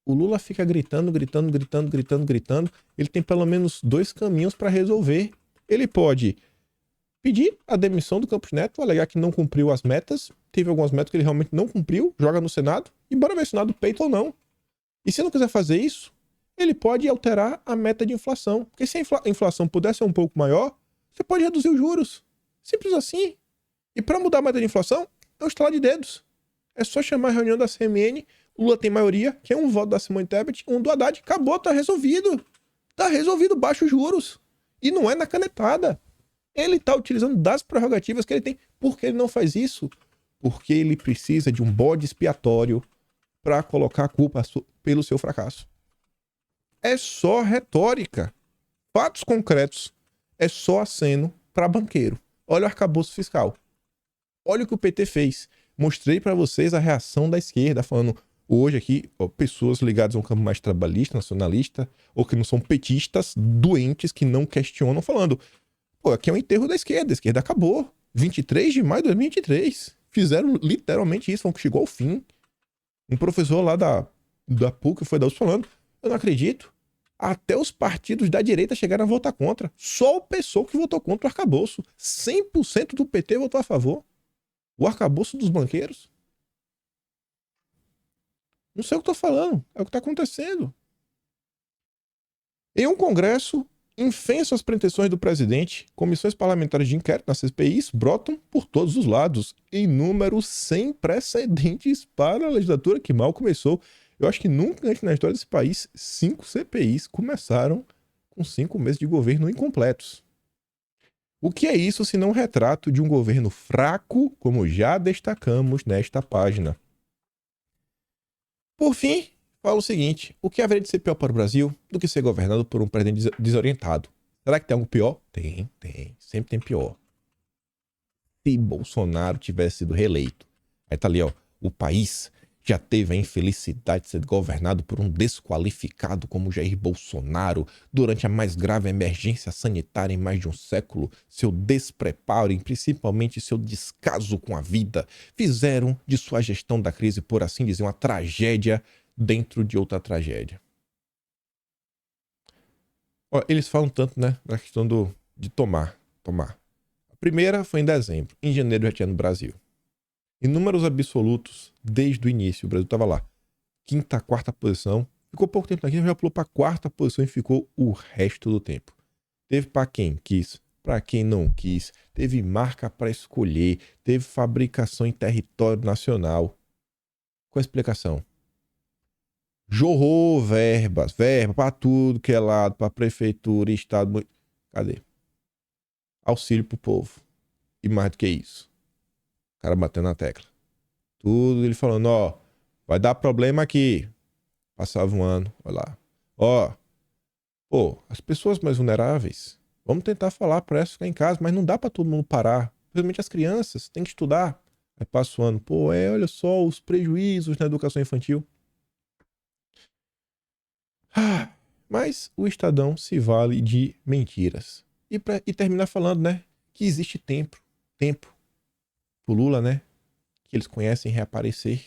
o Lula fica gritando. Ele tem pelo menos 2 caminhos para resolver. Ele pode pedir a demissão do Campos Neto, alegar que não cumpriu as metas. Teve algumas metas que ele realmente não cumpriu, joga no Senado e bora ver se o Senado peita ou não. E se não quiser fazer isso, ele pode alterar a meta de inflação. Porque se a inflação puder ser um pouco maior, você pode reduzir os juros. Simples assim. E para mudar a meta de inflação, é um estalar de dedos. É só chamar a reunião da CMN, o Lula tem maioria, que é um voto da Simone Tebet, um do Haddad, acabou, tá resolvido. Tá resolvido, baixa os juros. E não é na canetada. Ele tá utilizando das prerrogativas que ele tem. Por que ele não faz isso? Porque ele precisa de um bode expiatório para colocar a culpa pelo seu fracasso. É só retórica. Fatos concretos. É só aceno para banqueiro. Olha o arcabouço fiscal. Olha o que o PT fez. Mostrei para vocês a reação da esquerda, falando hoje aqui, ó, pessoas ligadas a um campo mais trabalhista, nacionalista, ou que não são petistas, doentes, que não questionam, falando, pô, aqui é um enterro da esquerda, a esquerda acabou. 23 de maio de 2023. Fizeram literalmente isso, chegou ao fim. Um professor lá da PUC foi da USP falando, eu não acredito. Até os partidos da direita chegaram a votar contra. Só o PSOL que votou contra o arcabouço. 100% do PT votou a favor. O arcabouço dos banqueiros. Não sei o que eu tô falando. É o que tá acontecendo. Em um congresso, infenso as pretensões do presidente, comissões parlamentares de inquérito nas CPIs brotam por todos os lados, em números sem precedentes para a legislatura que mal começou. Eu acho que nunca antes na história desse país, 5 CPIs começaram com 5 meses de governo incompletos. O que é isso se não um retrato de um governo fraco, como já destacamos nesta página? Por fim, falo o seguinte, o que haveria de ser pior para o Brasil do que ser governado por um presidente desorientado? Será que tem algo pior? Tem. Sempre tem pior. Se Bolsonaro tivesse sido reeleito, aí tá ali, ó, o país já teve a infelicidade de ser governado por um desqualificado como Jair Bolsonaro durante a mais grave emergência sanitária em mais de um século. Seu despreparo e principalmente seu descaso com a vida fizeram de sua gestão da crise, por assim dizer, uma tragédia dentro de outra tragédia. Ó, eles falam tanto, né, na questão de tomar. A primeira foi em dezembro. Em janeiro já tinha no Brasil. Em números absolutos, desde o início, o Brasil estava lá. 5ª, 4ª posição. Ficou pouco tempo aqui, já pulou para a 4ª posição e ficou o resto do tempo. Teve para quem quis, para quem não quis. Teve marca para escolher. Teve fabricação em território nacional. Qual a explicação? Jorrou verba para tudo que é lado, para prefeitura, estado. Cadê? Auxílio pro povo. E mais do que isso. O cara batendo na tecla. Tudo ele falando, ó, vai dar problema aqui. Passava um ano, olha lá. Ó, pô, as pessoas mais vulneráveis, vamos tentar falar para elas ficar em casa, mas não dá para todo mundo parar. Principalmente as crianças, tem que estudar. Aí passa o ano, pô, olha só os prejuízos na educação infantil. Mas o Estadão se vale de mentiras. E terminar falando, né, que existe tempo pro Lula, né, que eles conhecem reaparecer.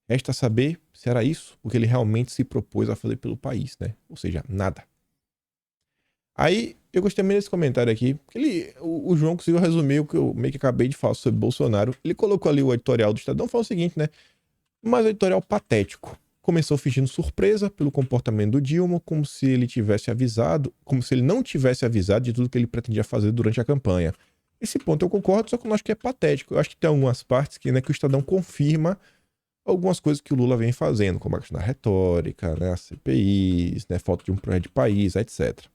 Resta saber se era isso o que ele realmente se propôs a fazer pelo país, né? Ou seja, nada. Aí, eu gostei muito desse comentário aqui, porque o João conseguiu resumir o que eu meio que acabei de falar sobre Bolsonaro. Ele colocou ali o editorial do Estadão, falou o seguinte, né? Mas o editorial patético. Começou fingindo surpresa pelo comportamento do Dilma, como se ele tivesse avisado, como se ele não tivesse avisado de tudo que ele pretendia fazer durante a campanha. Esse ponto eu concordo, só que eu não acho que é patético. Eu acho que tem algumas partes que, né, que o Estadão confirma algumas coisas que o Lula vem fazendo, como a questão da retórica, né, as CPIs, né, falta de um projeto de país, etc.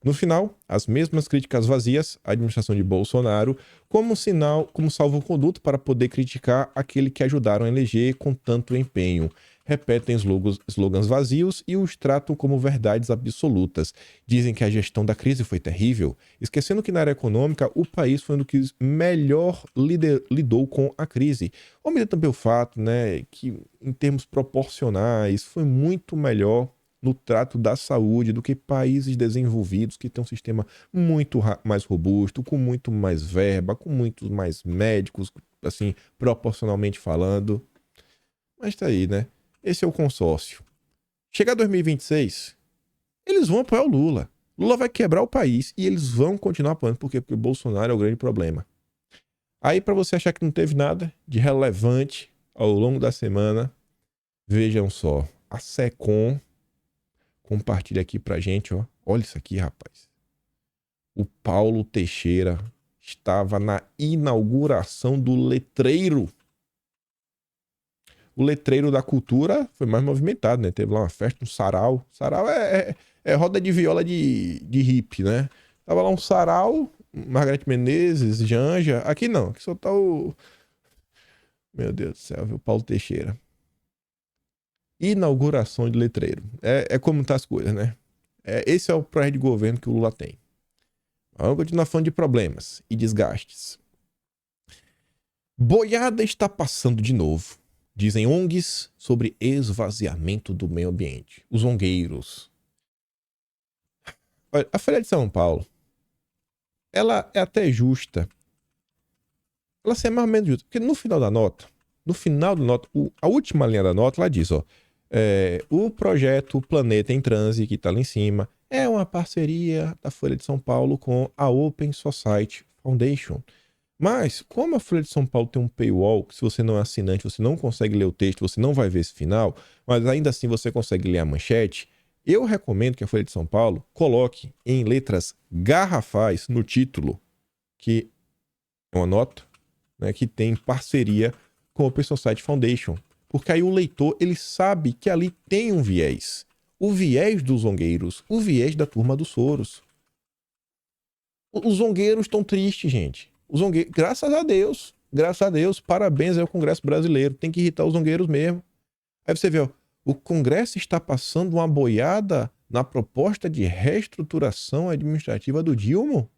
No final, as mesmas críticas vazias à administração de Bolsonaro, como sinal, como salvo-conduto para poder criticar aquele que ajudaram a eleger com tanto empenho. Repetem slogans vazios e os tratam como verdades absolutas. Dizem que a gestão da crise foi terrível, esquecendo que na área econômica o país foi um dos que melhor lidou com a crise. Omite também o fato, né, que em termos proporcionais foi muito melhor no trato da saúde do que países desenvolvidos que têm um sistema muito mais robusto, com muito mais verba, com muitos mais médicos, assim, proporcionalmente falando. Mas tá aí, né? Esse é o consórcio. Chegar 2026, eles vão apoiar o Lula. Lula vai quebrar o país e eles vão continuar apoiando. Por quê? Porque o Bolsonaro é o grande problema. Aí, para você achar que não teve nada de relevante ao longo da semana, vejam só. A SECOM compartilha aqui pra gente, ó. Olha isso aqui, rapaz. O Paulo Teixeira estava na inauguração do letreiro. O letreiro da cultura foi mais movimentado, né? Teve lá uma festa, um sarau. Sarau é roda de viola de hippie, né? Tava lá um sarau, Margareth Menezes, Janja. Aqui não, aqui só tá o... Meu Deus do céu, viu? Paulo Teixeira. Inauguração de letreiro. É como tá as coisas, né? Esse é o projeto de governo que o Lula tem. Vamos continuar falando de problemas e desgastes. Boiada está passando de novo, dizem ONGs, sobre esvaziamento do meio ambiente. Os ongueiros. Olha, a Folha de São Paulo, ela é até justa. Ela é mais ou menos justa, porque no final da nota, a última linha da nota, ela diz, ó, o projeto Planeta em Transe, que está lá em cima, é uma parceria da Folha de São Paulo com a Open Society Foundation. Mas, como a Folha de São Paulo tem um paywall, que se você não é assinante, você não consegue ler o texto, você não vai ver esse final, mas ainda assim você consegue ler a manchete, eu recomendo que a Folha de São Paulo coloque em letras garrafais no título, que é uma nota, né, que tem parceria com a Open Society Foundation. Porque aí o leitor, ele sabe que ali tem um viés. O viés dos zongueiros, o viés da turma dos Soros. Os zongueiros estão tristes, gente. Graças a Deus, parabéns ao Congresso Brasileiro. Tem que irritar os zongueiros mesmo. Aí você vê, ó, o Congresso está passando uma boiada na proposta de reestruturação administrativa do Dilma.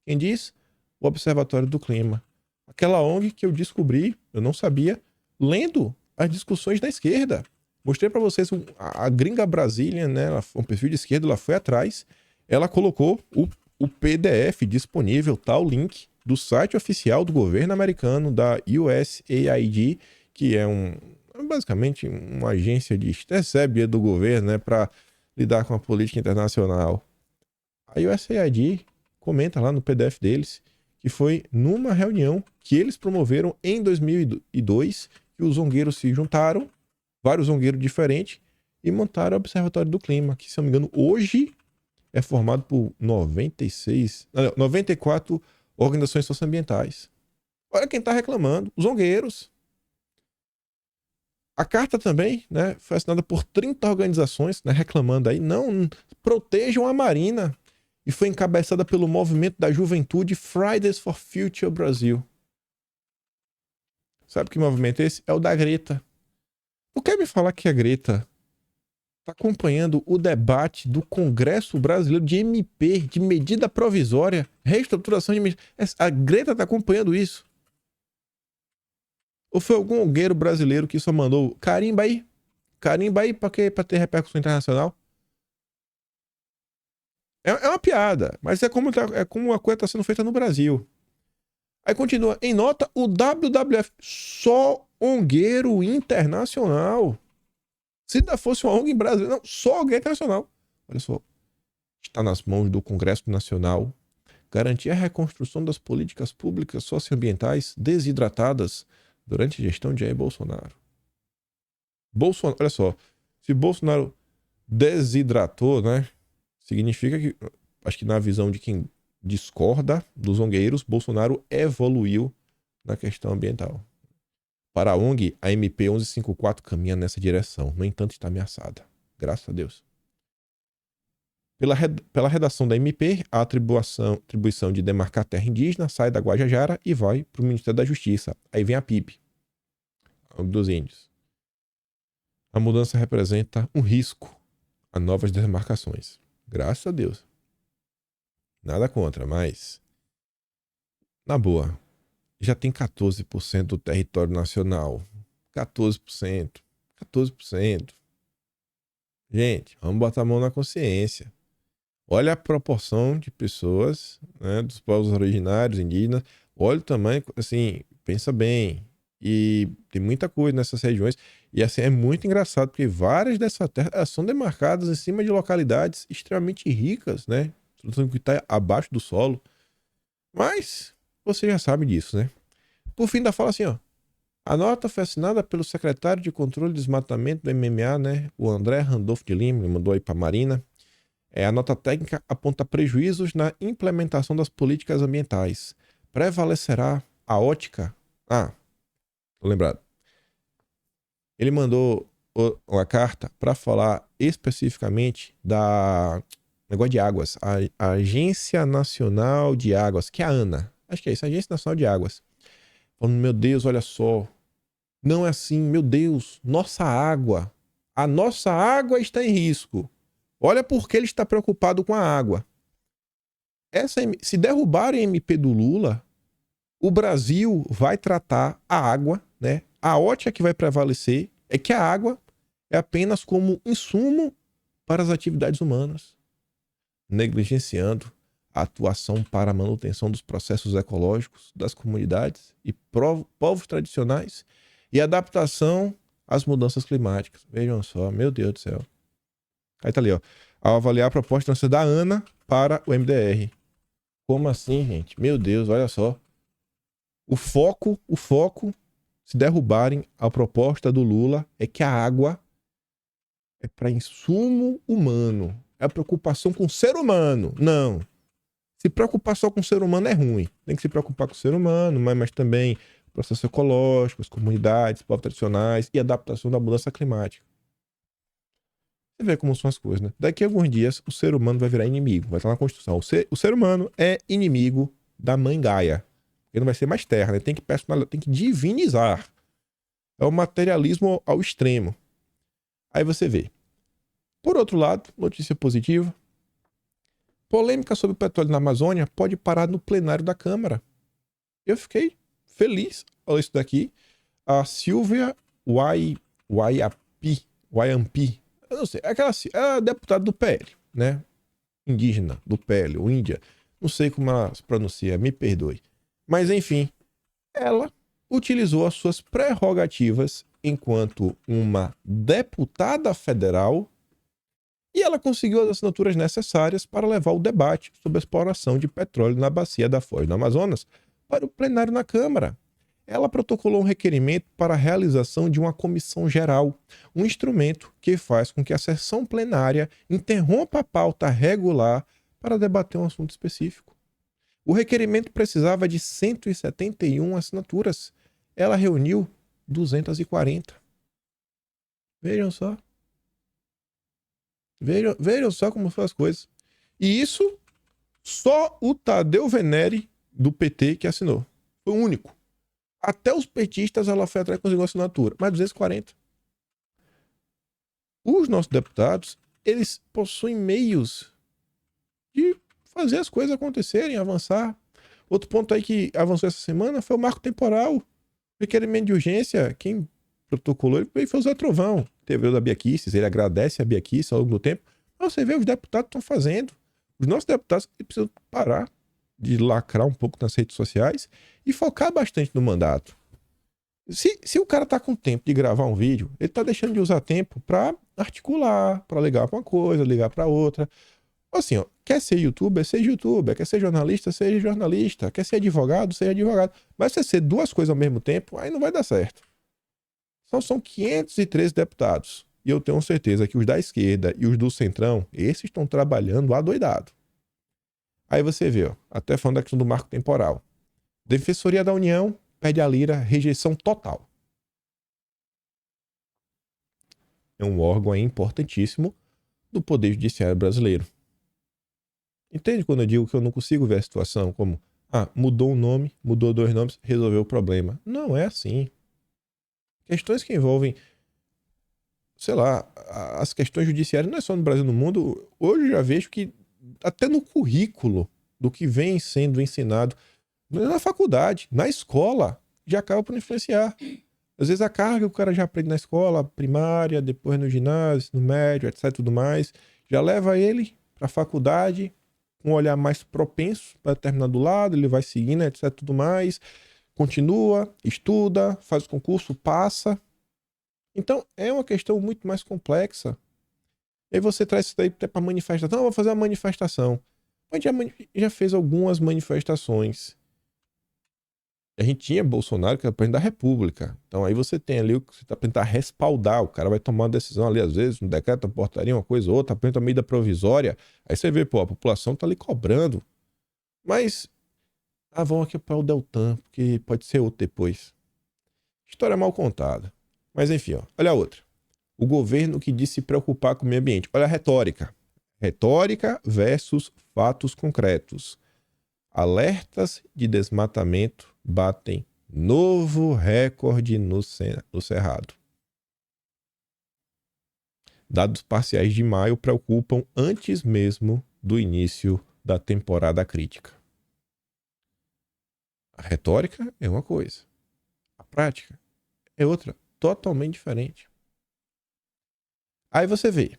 Quem diz? O Observatório do Clima. Aquela ONG que eu descobri, eu não sabia, lendo as discussões da esquerda. Mostrei para vocês a gringa Brasília, né? Um perfil de esquerda, ela foi atrás, ela colocou o PDF disponível, tá? O link do site oficial do governo americano, da USAID, que é basicamente uma agência de recebe do governo, né? Para lidar com a política internacional. A USAID comenta lá no PDF deles que foi numa reunião que eles promoveram em 2002, que os zongueiros se juntaram, vários zongueiros diferentes, e montaram o Observatório do Clima, que, se não me engano, hoje é formado por 94 organizações socioambientais. Olha quem está reclamando, os zongueiros. A carta também, né, foi assinada por 30 organizações, né, reclamando aí, não protejam a Marina, e foi encabeçada pelo movimento da juventude Fridays for Future Brasil. Sabe que movimento é esse? É o da Greta. Tu quer me falar que a Greta está acompanhando o debate do Congresso Brasileiro de MP, de medida provisória, reestruturação de medida... A Greta está acompanhando isso? Ou foi algum ongueiro brasileiro que só mandou carimba aí? Carimba aí para ter repercussão internacional? É uma piada, mas é como a coisa está sendo feita no Brasil. Aí continua, em nota, o WWF, só ongueiro internacional. Se ainda fosse uma ONG em Brasil, não, só ongueiro internacional. Olha só, está nas mãos do Congresso Nacional garantir a reconstrução das políticas públicas socioambientais desidratadas durante a gestão de Jair Bolsonaro. Olha só, se Bolsonaro desidratou, né, significa que, acho que na visão de quem discorda dos ongueiros, Bolsonaro evoluiu na questão ambiental. Para a ONG, a MP 1154 caminha nessa direção, no entanto está ameaçada. Graças a Deus. Pela redação da MP, a atribuição de demarcar terra indígena sai da Guajajara e vai para o Ministério da Justiça. Aí vem a PIB, dos índios. A mudança representa um risco a novas demarcações. Graças a Deus. Nada contra, mas... Na boa, já tem 14% do território nacional. 14%. 14%. Gente, vamos botar a mão na consciência. Olha a proporção de pessoas, né, dos povos originários, indígenas. Olha o tamanho, assim, pensa bem. E tem muita coisa nessas regiões. E assim, é muito engraçado, porque várias dessas terras são demarcadas em cima de localidades extremamente ricas, né? Tudo que está abaixo do solo. Mas você já sabe disso, né? Por fim, ainda fala assim, ó. A nota foi assinada pelo secretário de Controle de Desmatamento do MMA, né? O André Randolph de Lima, ele mandou aí para a Marina. A nota técnica aponta prejuízos na implementação das políticas ambientais. Prevalecerá a ótica... tô lembrado. Ele mandou uma carta para falar especificamente da negócio de águas. A Agência Nacional de Águas, que é a ANA. Acho que é isso, a Agência Nacional de Águas. Falando, meu Deus, olha só. Não é assim, meu Deus. A nossa água está em risco. Olha por que ele está preocupado com a água. Se derrubarem a MP do Lula, o Brasil vai tratar a água, né? A ótica que vai prevalecer é que a água é apenas como insumo para as atividades humanas, negligenciando a atuação para a manutenção dos processos ecológicos das comunidades e povos tradicionais e adaptação às mudanças climáticas. Vejam só, meu Deus do céu. Aí tá ali, ó. Ao avaliar a proposta da ANA para o MDR. Como assim, gente? Meu Deus, olha só. O foco, se derrubarem a proposta do Lula, é que a água é para insumo humano. É a preocupação com o ser humano. Não. Se preocupar só com o ser humano é ruim. Tem que se preocupar com o ser humano, mas também processo ecológico, as comunidades, povos tradicionais e adaptação da mudança climática. Você vê como são as coisas, né? Daqui a alguns dias, o ser humano vai virar inimigo. Vai estar na Constituição. O ser humano é inimigo da mãe Gaia. Ele não vai ser mais terra, né? Tem que divinizar. É o materialismo ao extremo. Aí você vê. Por outro lado, notícia positiva. Polêmica sobre o petróleo na Amazônia pode parar no plenário da Câmara. Eu fiquei feliz ao isso daqui. A Silvia Wayampi, eu não sei, é a deputada do PL, né? Indígena do PL, ou Índia. Não sei como ela se pronuncia, me perdoe. Mas, enfim, ela utilizou as suas prerrogativas enquanto uma deputada federal e ela conseguiu as assinaturas necessárias para levar o debate sobre a exploração de petróleo na bacia da Foz do Amazonas para o plenário na Câmara. Ela protocolou um requerimento para a realização de uma comissão geral, um instrumento que faz com que a sessão plenária interrompa a pauta regular para debater um assunto específico. O requerimento precisava de 171 assinaturas. Ela reuniu 240. Vejam só. Vejam só como são as coisas. E isso, só o Tadeu Venere, do PT, que assinou. Foi o único. Até os petistas ela foi atrás e conseguiu assinatura. Mais 240. Os nossos deputados, eles possuem meios de fazer as coisas acontecerem, avançar. Outro ponto aí que avançou essa semana foi o marco temporal. Requerimento de urgência, quem protocolou ele foi o Zé Trovão. Teve o da Bia Kicis, ele agradece a Bia Kicis ao longo do tempo. Mas você vê, os deputados estão fazendo. Os nossos deputados precisam parar de lacrar um pouco nas redes sociais e focar bastante no mandato. Se o cara tá com tempo de gravar um vídeo, ele tá deixando de usar tempo para articular, para ligar para uma coisa, ligar para outra. Assim, ó, quer ser youtuber, seja youtuber. Quer ser jornalista, seja jornalista. Quer ser advogado, seja advogado. Mas se você ser duas coisas ao mesmo tempo, aí não vai dar certo. São 513 deputados. E eu tenho certeza que os da esquerda e os do centrão, esses estão trabalhando adoidado. Aí você vê, ó, até falando da questão do marco temporal. Defensoria da União pede a Lira rejeição total. É um órgão aí importantíssimo do Poder Judiciário brasileiro. Entende quando eu digo que eu não consigo ver a situação como mudou um nome, mudou 2 nomes, resolveu o problema? Não é assim. Questões que envolvem, sei lá, as questões judiciárias não é só no Brasil, no mundo. Hoje eu já vejo que até no currículo do que vem sendo ensinado na faculdade, na escola, já acaba por influenciar. Às vezes a carga o cara já aprende na escola primária, depois no ginásio, no médio, etc, tudo mais, já leva ele para a faculdade com um olhar mais propenso para determinado lado, ele vai seguindo, etc, tudo mais, continua, estuda, faz o concurso, passa. Então é uma questão muito mais complexa. E aí você traz isso daí até para manifestação. Não, vou fazer uma manifestação. A gente já fez algumas manifestações. A gente tinha Bolsonaro, que é o presidente da República. Então aí você tem ali o que você está tentar respaldar. O cara vai tomar uma decisão ali, às vezes, um decreto, uma portaria, uma coisa ou outra, apresenta uma medida provisória. Aí você vê, pô, a população tá ali cobrando. Mas, vão aqui para o Deltan, porque pode ser outro depois. História mal contada. Mas enfim, ó, olha a outra. O governo que diz se preocupar com o meio ambiente. Olha a retórica. Retórica versus fatos concretos. Alertas de desmatamento batem novo recorde no Cerrado. Dados parciais de maio preocupam antes mesmo do início da temporada crítica. A retórica é uma coisa. A prática é outra, totalmente diferente. Aí você vê,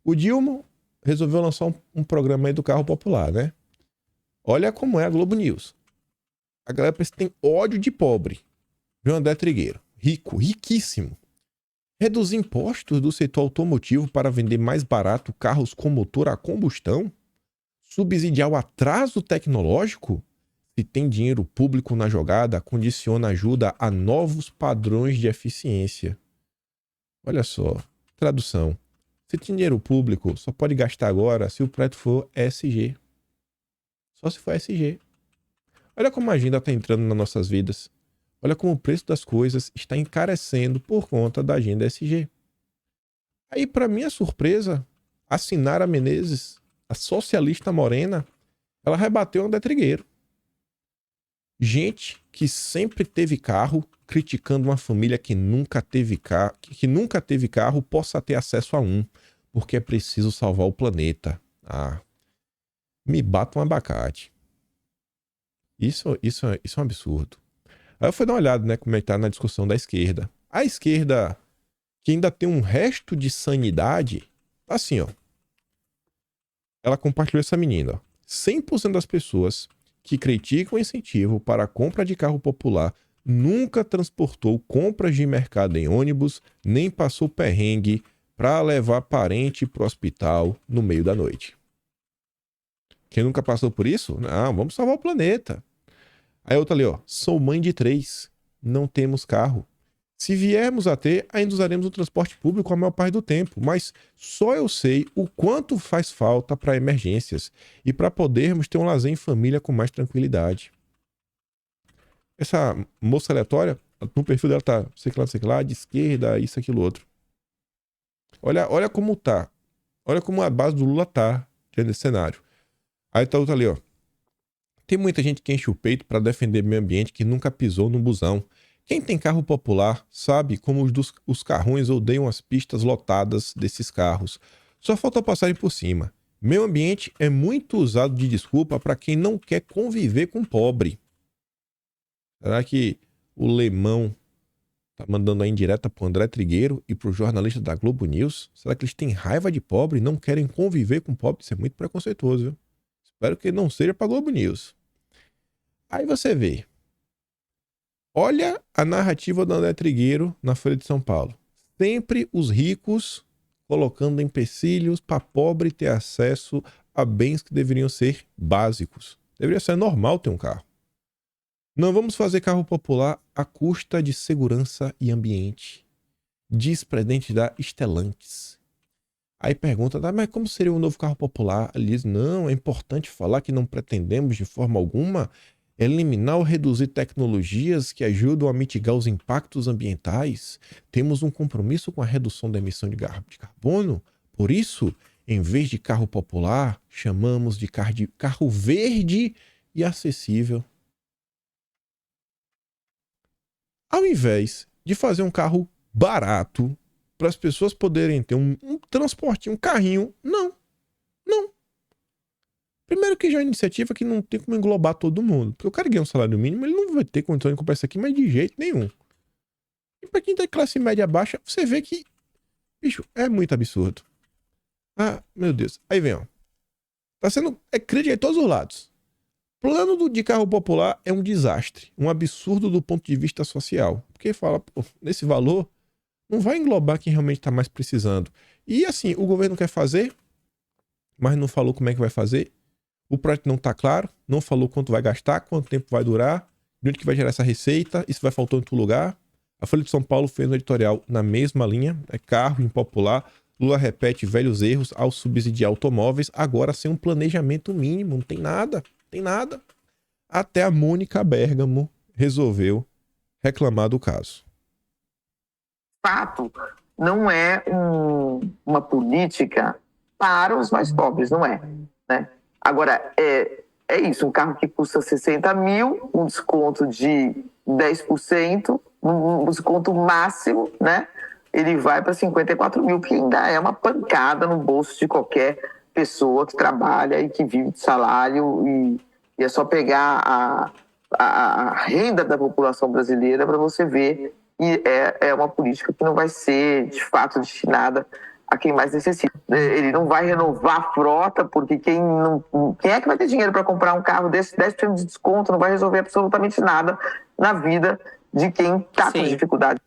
o Dilma resolveu lançar um programa aí do carro popular, né? Olha como é a Globo News. A galera parece que tem ódio de pobre. João André Trigueiro, rico, riquíssimo. Reduzir impostos do setor automotivo para vender mais barato carros com motor a combustão? Subsidiar o atraso tecnológico? Se tem dinheiro público na jogada, condiciona ajuda a novos padrões de eficiência. Olha só, tradução. Se tem dinheiro público, só pode gastar agora se o projeto for ESG. Só se for ESG. Olha como a agenda está entrando nas nossas vidas. Olha como o preço das coisas está encarecendo por conta da agenda ESG. Aí, para minha surpresa, a Sinara Menezes, a socialista morena, ela rebateu André Trigueiro. Gente que sempre teve carro, criticando uma família que nunca teve carro, possa ter acesso a um, porque é preciso salvar o planeta. Me bata um abacate. Isso é um absurdo. Aí eu fui dar uma olhada, né, como é que tá na discussão da esquerda. A esquerda, que ainda tem um resto de sanidade, assim, ó. Ela compartilhou essa menina, ó. 100% das pessoas que criticam o incentivo para a compra de carro popular nunca transportou compras de mercado em ônibus, nem passou perrengue para levar parente pro hospital no meio da noite. Quem nunca passou por isso? Não, vamos salvar o planeta. Aí outra ali, ó. Sou mãe de 3. Não temos carro. Se viermos a ter, ainda usaremos o transporte público a maior parte do tempo. Mas só eu sei o quanto faz falta para emergências e para podermos ter um lazer em família com mais tranquilidade. Essa moça aleatória, no perfil dela tá sei que lá, de esquerda, isso, aquilo, outro. Olha como tá. Olha como a base do Lula tá nesse cenário. Aí tá outra ali, ó. Tem muita gente que enche o peito para defender meio ambiente que nunca pisou no busão. Quem tem carro popular sabe como os carrões odeiam as pistas lotadas desses carros. Só falta passarem por cima. Meio ambiente é muito usado de desculpa para quem não quer conviver com pobre. Será que o Lemão tá mandando a indireta pro André Trigueiro e pro jornalista da Globo News? Será que eles têm raiva de pobre e não querem conviver com pobre? Isso é muito preconceituoso, viu? Espero que não seja para Globo News. Aí você vê. Olha a narrativa do André Trigueiro na Folha de São Paulo. Sempre os ricos colocando empecilhos para pobre ter acesso a bens que deveriam ser básicos. Deveria ser normal ter um carro. Não vamos fazer carro popular à custa de segurança e ambiente, diz presidente da Stellantis. Aí pergunta, mas como seria um novo carro popular? Ele diz, não, é importante falar que não pretendemos de forma alguma eliminar ou reduzir tecnologias que ajudam a mitigar os impactos ambientais. Temos um compromisso com a redução da emissão de carbono. Por isso, em vez de carro popular, chamamos de carro verde e acessível. Ao invés de fazer um carro barato para as pessoas poderem ter um transporte, um carrinho, não. Primeiro que já é uma iniciativa que não tem como englobar todo mundo. Porque o cara ganha um salário mínimo, ele não vai ter condição de comprar isso aqui, mas de jeito nenhum. E para quem tá em classe média baixa, você vê que, bicho, é muito absurdo. Ah, meu Deus. Aí vem, ó. Tá sendo crítica de todos os lados. Plano de carro popular é um desastre, um absurdo do ponto de vista social. Porque fala, pô, nesse valor, não vai englobar quem realmente tá mais precisando. E assim, o governo quer fazer, mas não falou como é que vai fazer. O projeto não está claro, não falou quanto vai gastar, quanto tempo vai durar, de onde que vai gerar essa receita, isso vai faltar em outro lugar. A Folha de São Paulo fez um editorial na mesma linha, carro impopular, Lula repete velhos erros ao subsidiar automóveis, agora sem um planejamento mínimo, não tem nada. Até a Mônica Bergamo resolveu reclamar do caso. Fato, não é uma política para os mais pobres, não é, né? Agora, é isso, um carro que custa 60 mil, um desconto de 10%, um desconto máximo, né? Ele vai para 54 mil, que ainda é uma pancada no bolso de qualquer pessoa que trabalha e que vive de salário, e é só pegar a renda da população brasileira para você ver, e é uma política que não vai ser, de fato, destinada a quem mais necessita. Ele não vai renovar a frota, porque quem é que vai ter dinheiro para comprar um carro desse 10% de desconto? Não vai resolver absolutamente nada na vida de quem está com dificuldade.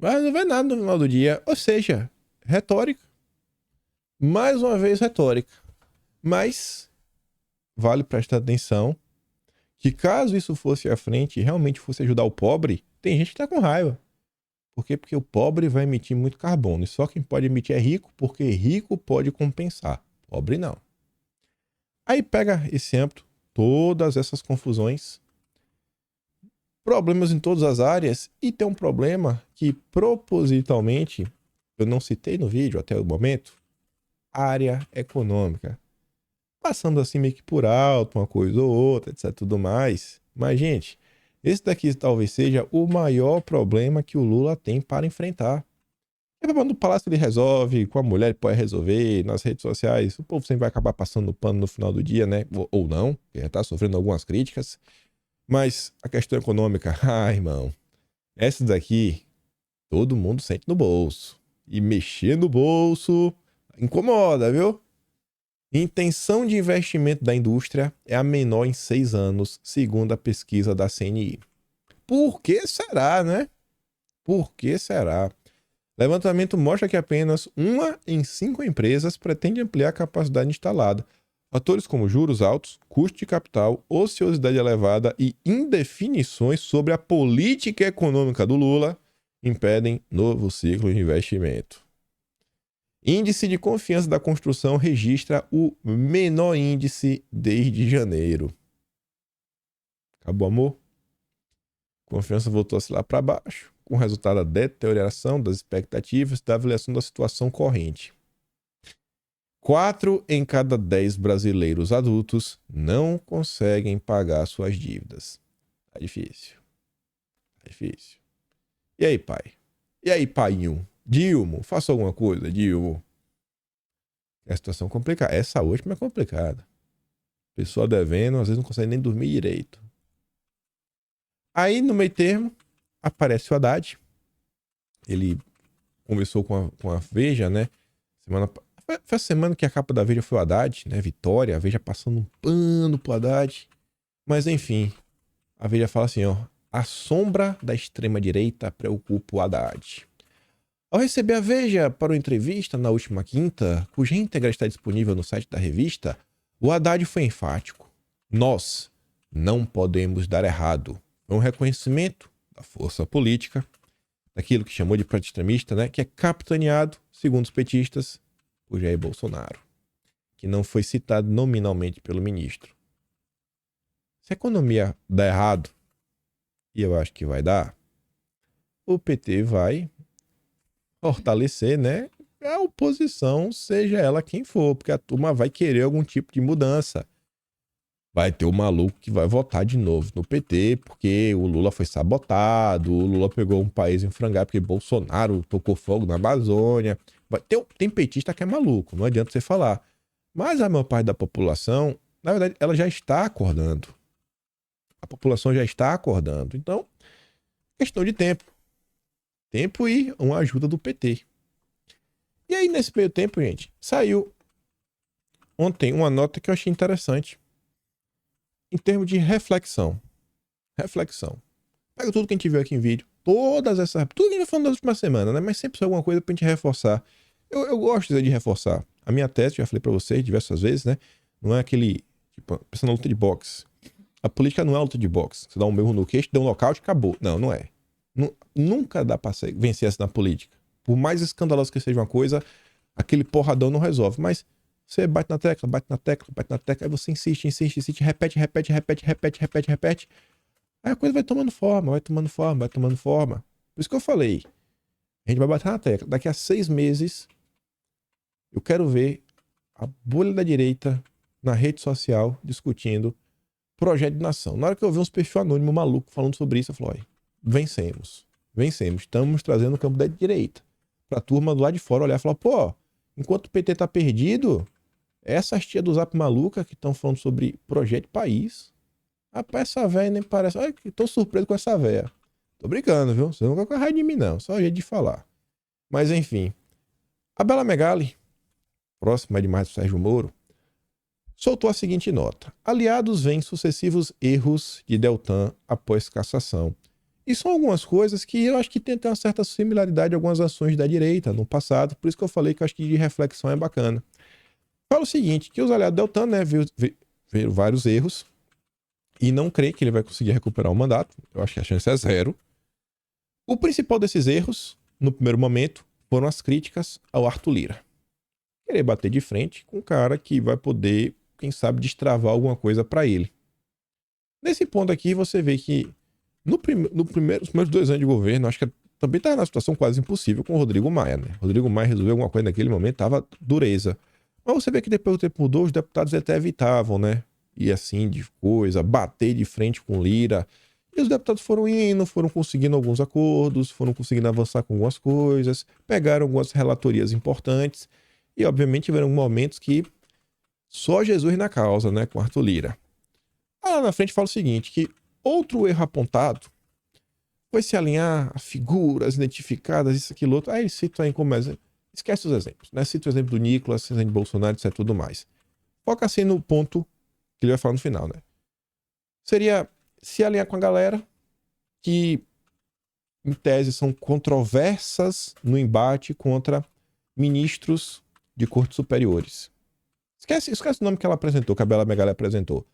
Mas não vai nada no final do dia. Ou seja, retórica. Mais uma vez, retórica. Mas vale prestar atenção que caso isso fosse à frente e realmente fosse ajudar o pobre, tem gente que tá com raiva. Por quê? Porque o pobre vai emitir muito carbono. E só quem pode emitir é rico, porque rico pode compensar. Pobre não. Aí pega esse âmbito, todas essas confusões, problemas em todas as áreas, e tem um problema que propositalmente eu não citei no vídeo até o momento, área econômica. Passando assim meio que por alto, uma coisa ou outra, etc, tudo mais. Mas, gente, esse daqui talvez seja o maior problema que o Lula tem para enfrentar. No palácio ele resolve, com a mulher ele pode resolver, nas redes sociais o povo sempre vai acabar passando pano no final do dia, né? Ou não, já tá sofrendo algumas críticas. Mas a questão econômica, irmão, essa daqui todo mundo sente no bolso. E mexer no bolso incomoda, viu? Intenção de investimento da indústria é a menor em 6 anos, segundo a pesquisa da CNI. Por que será, né? Por que será? Levantamento mostra que apenas 1 em 5 empresas pretende ampliar a capacidade instalada. Fatores como juros altos, custo de capital, ociosidade elevada e indefinições sobre a política econômica do Lula impedem novo ciclo de investimento. Índice de confiança da construção registra o menor índice desde janeiro. Acabou, amor? Confiança voltou-se lá para baixo, com resultado da deterioração das expectativas da avaliação da situação corrente. 4 em cada 10 brasileiros adultos não conseguem pagar suas dívidas. Tá difícil. Tá difícil. E aí, pai? E aí, paiinho? Dilmo, faça alguma coisa, Dilmo. É a situação complicada. Essa última é complicada. Pessoa devendo, às vezes não consegue nem dormir direito. Aí, no meio termo, aparece o Haddad. Ele conversou com a Veja, né? Foi a semana que a capa da Veja foi o Haddad, né? Vitória, a Veja passando um pano pro Haddad. Mas enfim, a Veja fala assim, ó. A sombra da extrema-direita preocupa o Haddad. Ao receber a Veja para uma entrevista na última quinta, cuja íntegra está disponível no site da revista, o Haddad foi enfático. Nós não podemos dar errado. É um reconhecimento da força política, daquilo que chamou de proto-extremista, né? Que é capitaneado, segundo os petistas, por Jair Bolsonaro, que não foi citado nominalmente pelo ministro. Se a economia dá errado, e eu acho que vai dar, o PT vai fortalecer, né, a oposição, seja ela quem for, porque a turma vai querer algum tipo de mudança. Vai ter o maluco que vai votar de novo no PT, porque o Lula foi sabotado, o Lula pegou um país em frangalho porque Bolsonaro tocou fogo na Amazônia. Tem petista que é maluco, não adianta você falar. Mas a maior parte da população, na verdade, ela já está acordando. A população já está acordando. Então, questão de tempo. Tempo e uma ajuda do PT. E aí, nesse meio tempo, gente, saiu ontem uma nota que eu achei interessante. Em termos de reflexão. Reflexão. Pega tudo que a gente viu aqui em vídeo. Tudo que a gente vai falando das últimas semanas, né? Mas sempre sai alguma coisa pra gente reforçar. Eu gosto de reforçar. A minha tese, já falei pra vocês diversas vezes, né? Não é aquele... Tipo, pensando na luta de boxe. A política não é luta de boxe. Você dá um berro no queixo, dá um nocaute, acabou. Não, não é. Nunca dá pra vencer essa na política. Por mais escandaloso que seja uma coisa, aquele porradão não resolve. Mas você bate na tecla, aí você insiste, repete. Aí a coisa vai tomando forma. Por isso que eu falei. A gente vai bater na tecla. Daqui a 6 meses, eu quero ver a bolha da direita na rede social discutindo projeto de nação. Na hora que eu ver uns perfil anônimo maluco falando sobre isso, eu falo, olha, vencemos. Estamos trazendo o campo da direita. Pra turma do lado de fora olhar e falar, pô, enquanto o PT tá perdido, essas tias do Zap maluca que estão falando sobre projeto de país. Rapaz, essa véia nem parece... Olha, tô surpreso com essa véia. Tô brincando, viu? Você não vai com raiva de mim, não. Só o jeito de falar. Mas, enfim. A Bela Megali, próxima demais do Sérgio Moro, soltou a seguinte nota. Aliados veem sucessivos erros de Deltan após cassação. E são algumas coisas que eu acho que tem até uma certa similaridade a algumas ações da direita no passado. Por isso que eu falei que eu acho que de reflexão é bacana. Fala o seguinte, que os aliados do Deltan, né, viram vários erros e não crê que ele vai conseguir recuperar o mandato. Eu acho que a chance é 0. O principal desses erros, no primeiro momento, foram as críticas ao Arthur Lira. Querer bater de frente com um cara que vai poder, quem sabe, destravar alguma coisa para ele. Nesse ponto aqui, você vê que nos primeiros 2 anos de governo, acho que também estava numa situação quase impossível com o Rodrigo Maia, né? Rodrigo Maia resolveu alguma coisa naquele momento, tava dureza. Mas você vê que depois do tempo mudou, os deputados até evitavam, né? E assim, de coisa, bater de frente com Lira. E os deputados foram indo, foram conseguindo alguns acordos, foram conseguindo avançar com algumas coisas, pegaram algumas relatorias importantes e, obviamente, tiveram momentos que só Jesus na causa, né? Com Arthur Lira. Aí lá na frente fala o seguinte, que outro erro apontado foi se alinhar a figuras identificadas, isso, aquilo, outro. Aí ele cita aí como exemplo. Esquece os exemplos, né? Cita o exemplo do Nicolas, o exemplo de Bolsonaro, etc, tudo mais. Foca assim no ponto que ele vai falar no final, né? Seria se alinhar com a galera que, em tese, são controversas no embate contra ministros de cortes superiores. Esquece o nome que ela apresentou, que a Bela Megali apresentou.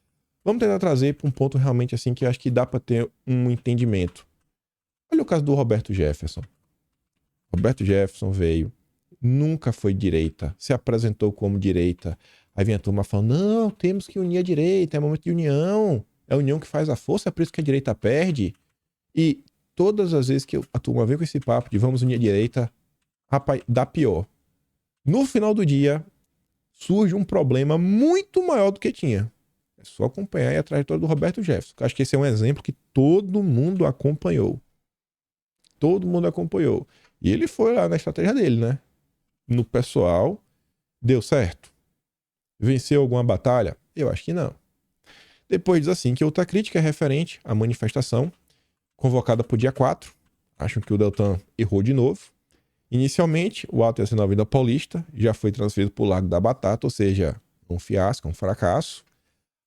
Vamos tentar trazer para um ponto realmente assim que eu acho que dá para ter um entendimento. Olha o caso do Roberto Jefferson. Roberto Jefferson veio, nunca foi direita, se apresentou como direita. Aí vem a turma falando, não, temos que unir a direita, é momento de união. É a união que faz a força, é por isso que a direita perde. E todas as vezes que a turma vem com esse papo de vamos unir a direita, rapaz, dá pior. No final do dia, surge um problema muito maior do que tinha. É só acompanhar a trajetória do Roberto Jefferson. Eu acho que esse é um exemplo que todo mundo acompanhou. Todo mundo acompanhou. E ele foi lá na estratégia dele, né? No pessoal, deu certo? Venceu alguma batalha? Eu acho que não. Depois diz assim, que outra crítica é referente à manifestação convocada para o dia 4. Acham que o Deltan errou de novo. Inicialmente, o ato ia ser na Avenida Paulista, já foi transferido para o Largo da Batata, ou seja, um fiasco, um fracasso.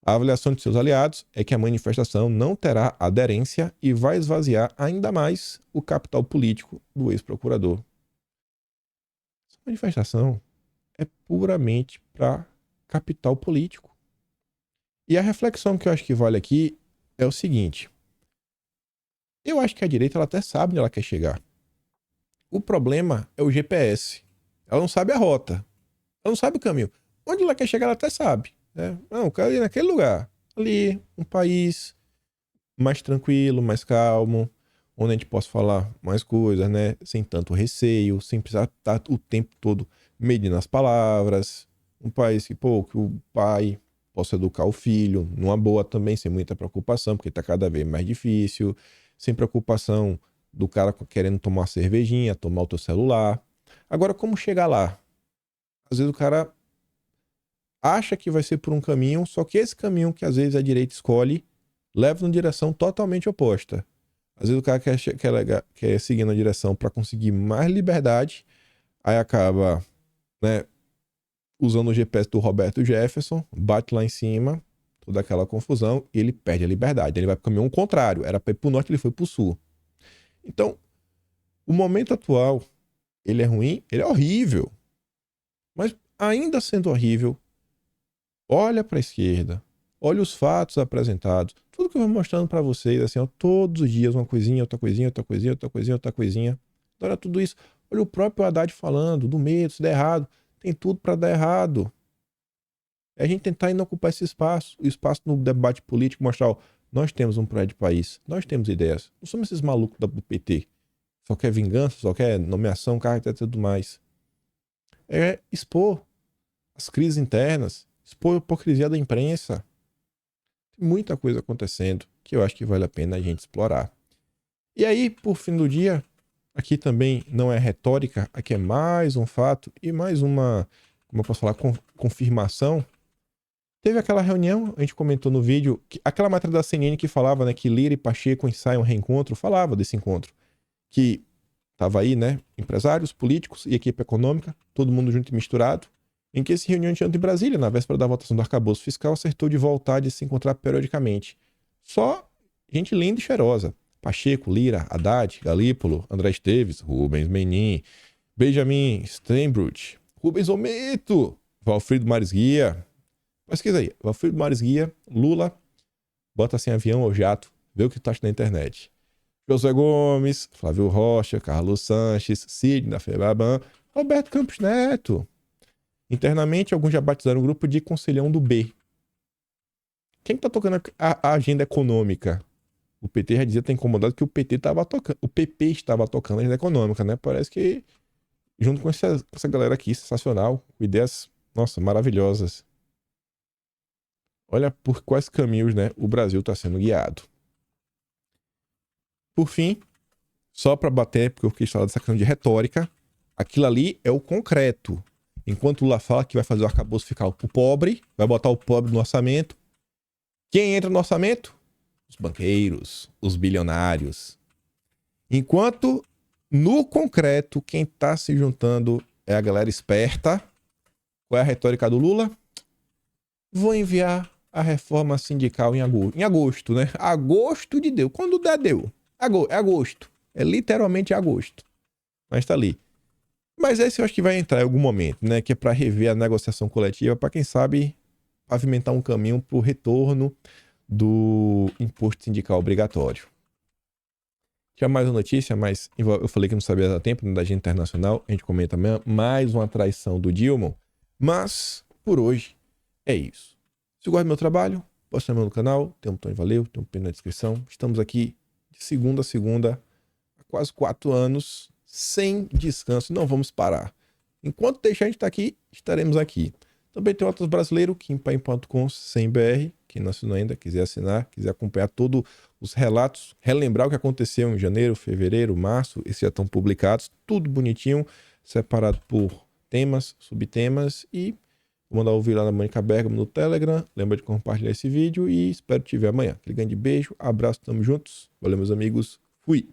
A avaliação de seus aliados é que a manifestação não terá aderência e vai esvaziar ainda mais o capital político do ex-procurador. Essa manifestação é puramente para capital político. E a reflexão que eu acho que vale aqui é o seguinte. Eu acho que a direita ela até sabe onde ela quer chegar. O problema é o GPS. Ela não sabe a rota. Ela não sabe o caminho. Onde ela quer chegar, ela até sabe. Né? Não, eu quero ir naquele lugar. Ali, um país mais tranquilo, mais calmo, onde a gente possa falar mais coisas, né? Sem tanto receio, sem precisar estar o tempo todo medindo as palavras. Um país que, pô, que o pai possa educar o filho numa boa também, sem muita preocupação, porque está cada vez mais difícil. Sem preocupação do cara querendo tomar uma cervejinha, tomar o teu celular. Agora, como chegar lá? Às vezes o cara acha que vai ser por um caminho, só que esse caminho que às vezes a direita escolhe leva numa direção totalmente oposta. Às vezes o cara quer seguir na direção para conseguir mais liberdade, aí acaba, né, usando o GPS do Roberto Jefferson, bate lá em cima, toda aquela confusão, e ele perde a liberdade. Ele vai para o caminho contrário, era para ir para o norte, ele foi para o sul. Então, o momento atual, ele é ruim, ele é horrível. Mas ainda sendo horrível, olha para a esquerda, olha os fatos apresentados, tudo que eu vou mostrando para vocês, assim, ó, todos os dias, uma coisinha, outra coisinha, outra coisinha, outra coisinha, outra coisinha. Olha tudo isso. Olha o próprio Haddad falando do medo, se der errado. Tem tudo para dar errado. É a gente tentar inocupar esse espaço, o espaço no debate político, mostrar, ó, nós temos um projeto de país, nós temos ideias. Não somos esses malucos do PT. Só quer vingança, só quer nomeação, cargo e tudo mais. É expor as crises internas, expor a hipocrisia da imprensa. Tem muita coisa acontecendo que eu acho que vale a pena a gente explorar. E aí, por fim do dia, aqui também não é retórica, aqui é mais um fato e mais uma, como eu posso falar, confirmação. Teve aquela reunião, a gente comentou no vídeo, aquela matéria da CNN que falava, né, que Lira e Pacheco ensaiam um reencontro, falava desse encontro. Que tava aí, né, empresários, políticos e equipe econômica, todo mundo junto e misturado, em que esse reunião de em Brasília, na véspera da votação do arcabouço fiscal, acertou de voltar de se encontrar periodicamente. Só gente linda e cheirosa. Pacheco, Lira, Haddad, Galípolo, André Esteves, Rubens Menin, Benjamin Steinbrück, Rubens Ometo, Valfrido Maris Guia. Pesquisa aí, Valfrido Maris Guia, Lula, bota assim avião ou jato, vê o que tu acha na internet. Josué Gomes, Flávio Rocha, Carlos Sanches, Sidney da Febraban, Roberto Campos Neto. Internamente, alguns já batizaram o grupo de Conselhão do B. Quem tá tocando a agenda econômica? O PT já dizia que tá incomodado que o PT estava tocando. O PP estava tocando a agenda econômica, né? Parece que junto com essa galera aqui, sensacional, com ideias, nossa, maravilhosas. Olha por quais caminhos, né, o Brasil está sendo guiado. Por fim, só para bater, porque eu quis falar dessa questão de retórica, aquilo ali é o concreto. Enquanto o Lula fala que vai fazer o arcabouço fiscal pro pobre, vai botar o pobre no orçamento. Quem entra no orçamento? Os banqueiros, os bilionários. Enquanto no concreto, quem está se juntando é a galera esperta. Qual é a retórica do Lula? Vou enviar a reforma sindical em agosto, né? Agosto de Deus. Quando der, deu. É agosto. É literalmente agosto. Mas tá ali. Mas esse eu acho que vai entrar em algum momento, né? Que é para rever a negociação coletiva, para quem sabe pavimentar um caminho para o retorno do imposto sindical obrigatório. Tinha mais uma notícia, mas eu falei que não sabia dar tempo, né, da agenda internacional. A gente comenta amanhã mais uma traição do Dilma. Mas, por hoje, é isso. Se gosta do meu trabalho, pode se inscrever no canal. Tem um botão de valeu, tem um pin na descrição. Estamos aqui de segunda a segunda, há quase 4 anos, sem descanso. Não vamos parar. Enquanto deixar a gente estar aqui, estaremos aqui. Também tem outros brasileiros, kimpaim.com/br. Quem não assinou ainda, quiser assinar, quiser acompanhar todos os relatos, relembrar o que aconteceu em janeiro, fevereiro, março, esses já estão publicados, tudo bonitinho, separado por temas, subtemas, e vou mandar ouvir lá na Mônica Bergamo no Telegram. Lembra de compartilhar esse vídeo e espero te ver amanhã. Aquele grande beijo, abraço, tamo juntos. Valeu, meus amigos. Fui!